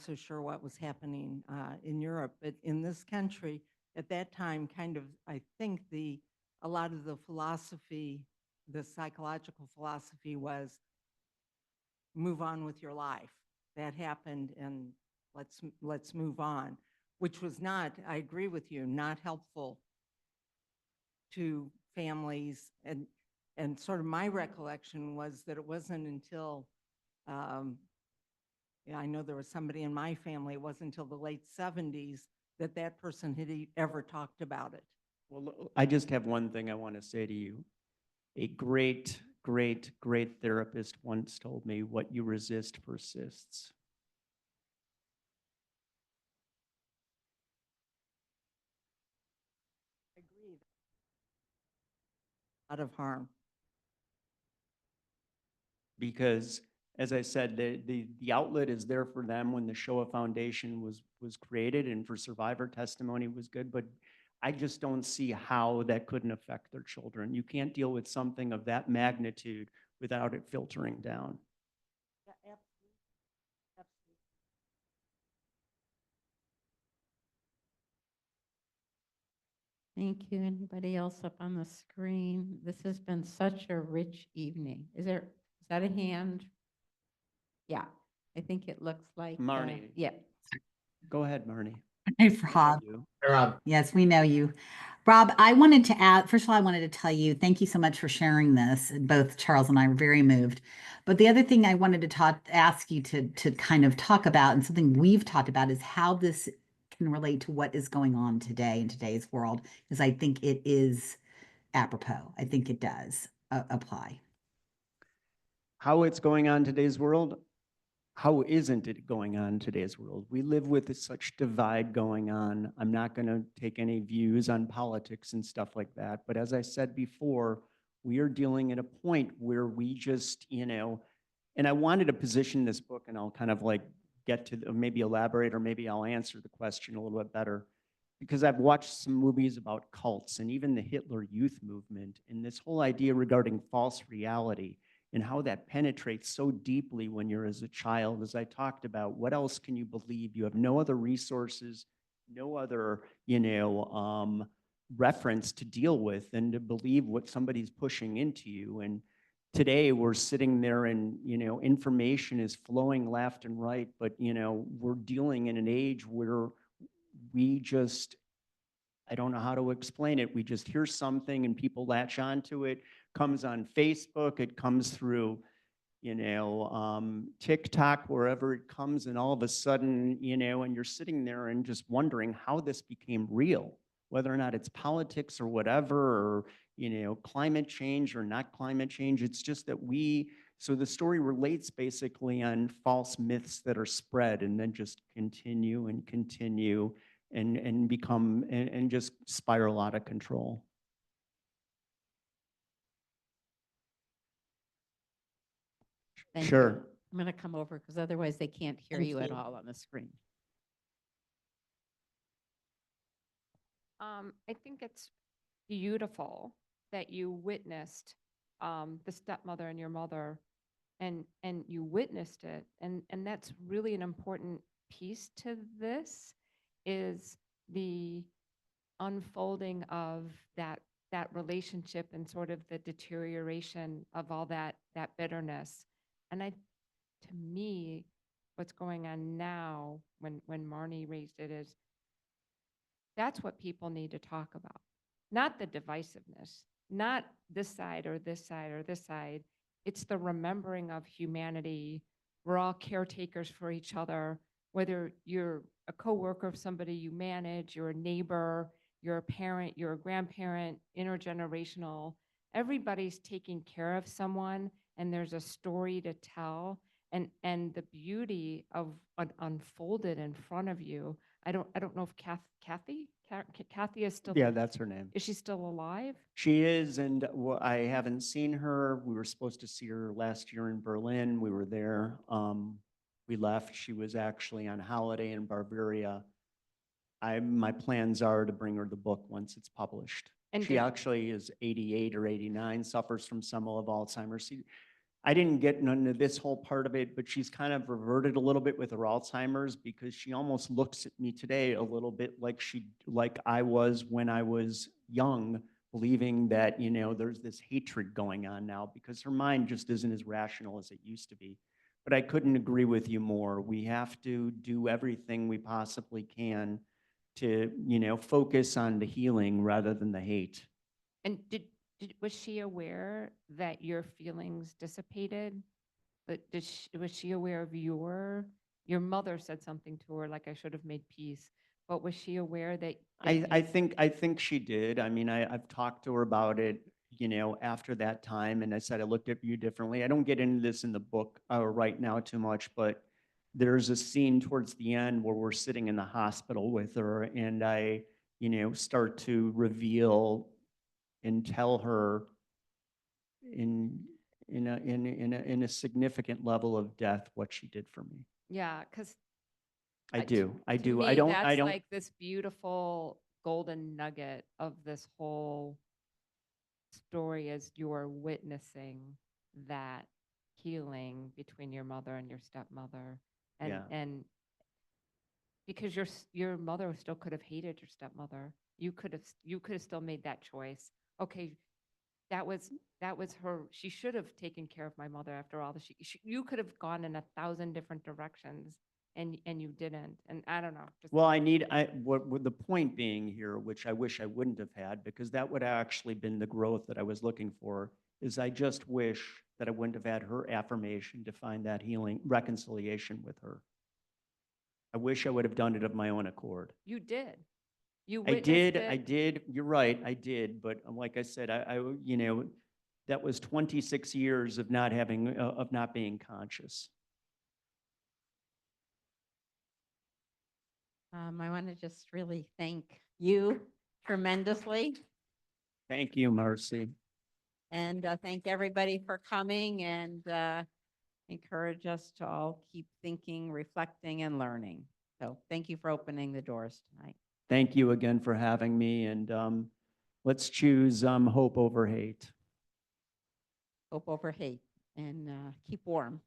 so sure what was happening in Europe, but in this country at that time, kind of, I think a lot of the philosophy, the psychological philosophy was move on with your life. That happened, and let's move on, which was not, I agree with you, not helpful to families. And sort of my recollection was that it wasn't until, yeah, I know there was somebody in my family, it wasn't until the late 70s that that person had ever talked about it. Well, I just have one thing I want to say to you. A great, great, great therapist once told me, what you resist persists. I agree. A lot of harm. Because as I said, the outlet is there for them when the Shoah Foundation was created, and for survivor testimony was good, but I just don't see how that couldn't affect their children. You can't deal with something of that magnitude without it filtering down. Yeah, absolutely. Absolutely. Thank you. Anybody else up on the screen? This has been such a rich evening. Is that a hand? Yeah, I think it looks like. Marnie. Yeah. Go ahead, Marnie. Hey, I know Rob. you. Hey, Rob. Yes, we know you. Rob, I wanted to add, first of all, I wanted to tell you, thank you so much for sharing this. Both Charles and I were very moved. But the other thing I wanted to ask you to kind of talk about, and something we've talked about, is how this can relate to what is going on today in today's world, because I think it is apropos. I think it does apply. How it's going on in today's world? How isn't it going on in today's world? We live with such divide going on. I'm not going to take any views on politics and stuff like that. But as I said before, we are dealing at a point where we just, and I wanted to position this book, and I'll kind of like get to maybe elaborate, or maybe I'll answer the question a little bit better, because I've watched some movies about cults and even the Hitler Youth movement, and this whole idea regarding false reality and how that penetrates so deeply when you're as a child. As I talked about, what else can you believe? You have no other resources, no other, reference to deal with than to believe what somebody's pushing into you. And today we're sitting there and, information is flowing left and right, but, we're dealing in an age where we just, I don't know how to explain it. We just hear something and people latch onto it. Comes on Facebook, it comes through, TikTok, wherever it comes, and all of a sudden, and you're sitting there and just wondering how this became real, whether or not it's politics or whatever, or, climate change or not climate change. It's just that so the story relates basically on false myths that are spread and then just continue and continue and become and just spiral out of control. Thank Sure. you. I'm going to come over because otherwise they can't hear Thank you at you. all on the screen. I think it's beautiful that you witnessed the stepmother and your mother, and you witnessed it, and that's really an important piece to this, is the unfolding of that relationship and sort of the deterioration of all that bitterness. And to me, what's going on now, when Marnie raised it, is that's what people need to talk about, not the divisiveness, not this side or this side or this side. It's the remembering of humanity. We're all caretakers for each other, whether you're a coworker of somebody you manage, you're a neighbor, you're a parent, you're a grandparent, intergenerational. Everybody's taking care of someone, and there's a story to tell. And the beauty of unfolded in front of you. I don't know if Kathy is still. Yeah, that's her name. Is she still alive? She is, and I haven't seen her. We were supposed to see her last year in Berlin. We were there. We left. She was actually on holiday in Bavaria. My plans are to bring her the book once it's published. And She did- actually is 88 or 89, suffers from some of Alzheimer's. I didn't get into this whole part of it, but she's kind of reverted a little bit with her Alzheimer's, because she almost looks at me today a little bit like I was when I was young, believing that, there's this hatred going on now, because her mind just isn't as rational as it used to be. But I couldn't agree with you more. We have to do everything we possibly can to, focus on the healing rather than the hate. And was she aware that your feelings dissipated? But was she aware of your mother said something to her like, I should have made peace, but was she aware that? I think she did. I mean, I've talked to her about it, after that time, and I said I looked at you differently. I don't get into this in the book right now too much, but there's a scene towards the end where we're sitting in the hospital with her, and I, start to reveal and tell her in a significant level of death what she did for me. Yeah, because I do. I to do. me, I don't. that's I don't. like this beautiful golden nugget of this whole story, as you're witnessing that healing between your mother and your stepmother, and Yeah. and because your mother still could have hated your stepmother, You could have still made that choice. Okay, that was her. She should have taken care of my mother after all. You could have gone in 1,000 different directions, and you didn't. And I don't know. Just, Well, what the point being here, which I wish I wouldn't have had, because that would have actually been the growth that I was looking for, is I just wish that I wouldn't have had her affirmation to find that healing, reconciliation with her. I wish I would have done it of my own accord. you did. You I witnessed did. You're right, I did. But like I said, that was 26 years of not being conscious. I want to just really thank you tremendously Thank you, Marcy. and thank everybody for coming and encourage us to all keep thinking, reflecting, and learning. So thank you for opening the doors tonight. Thank you again for having me. And let's choose hope over hate. Hope over hate and keep warm.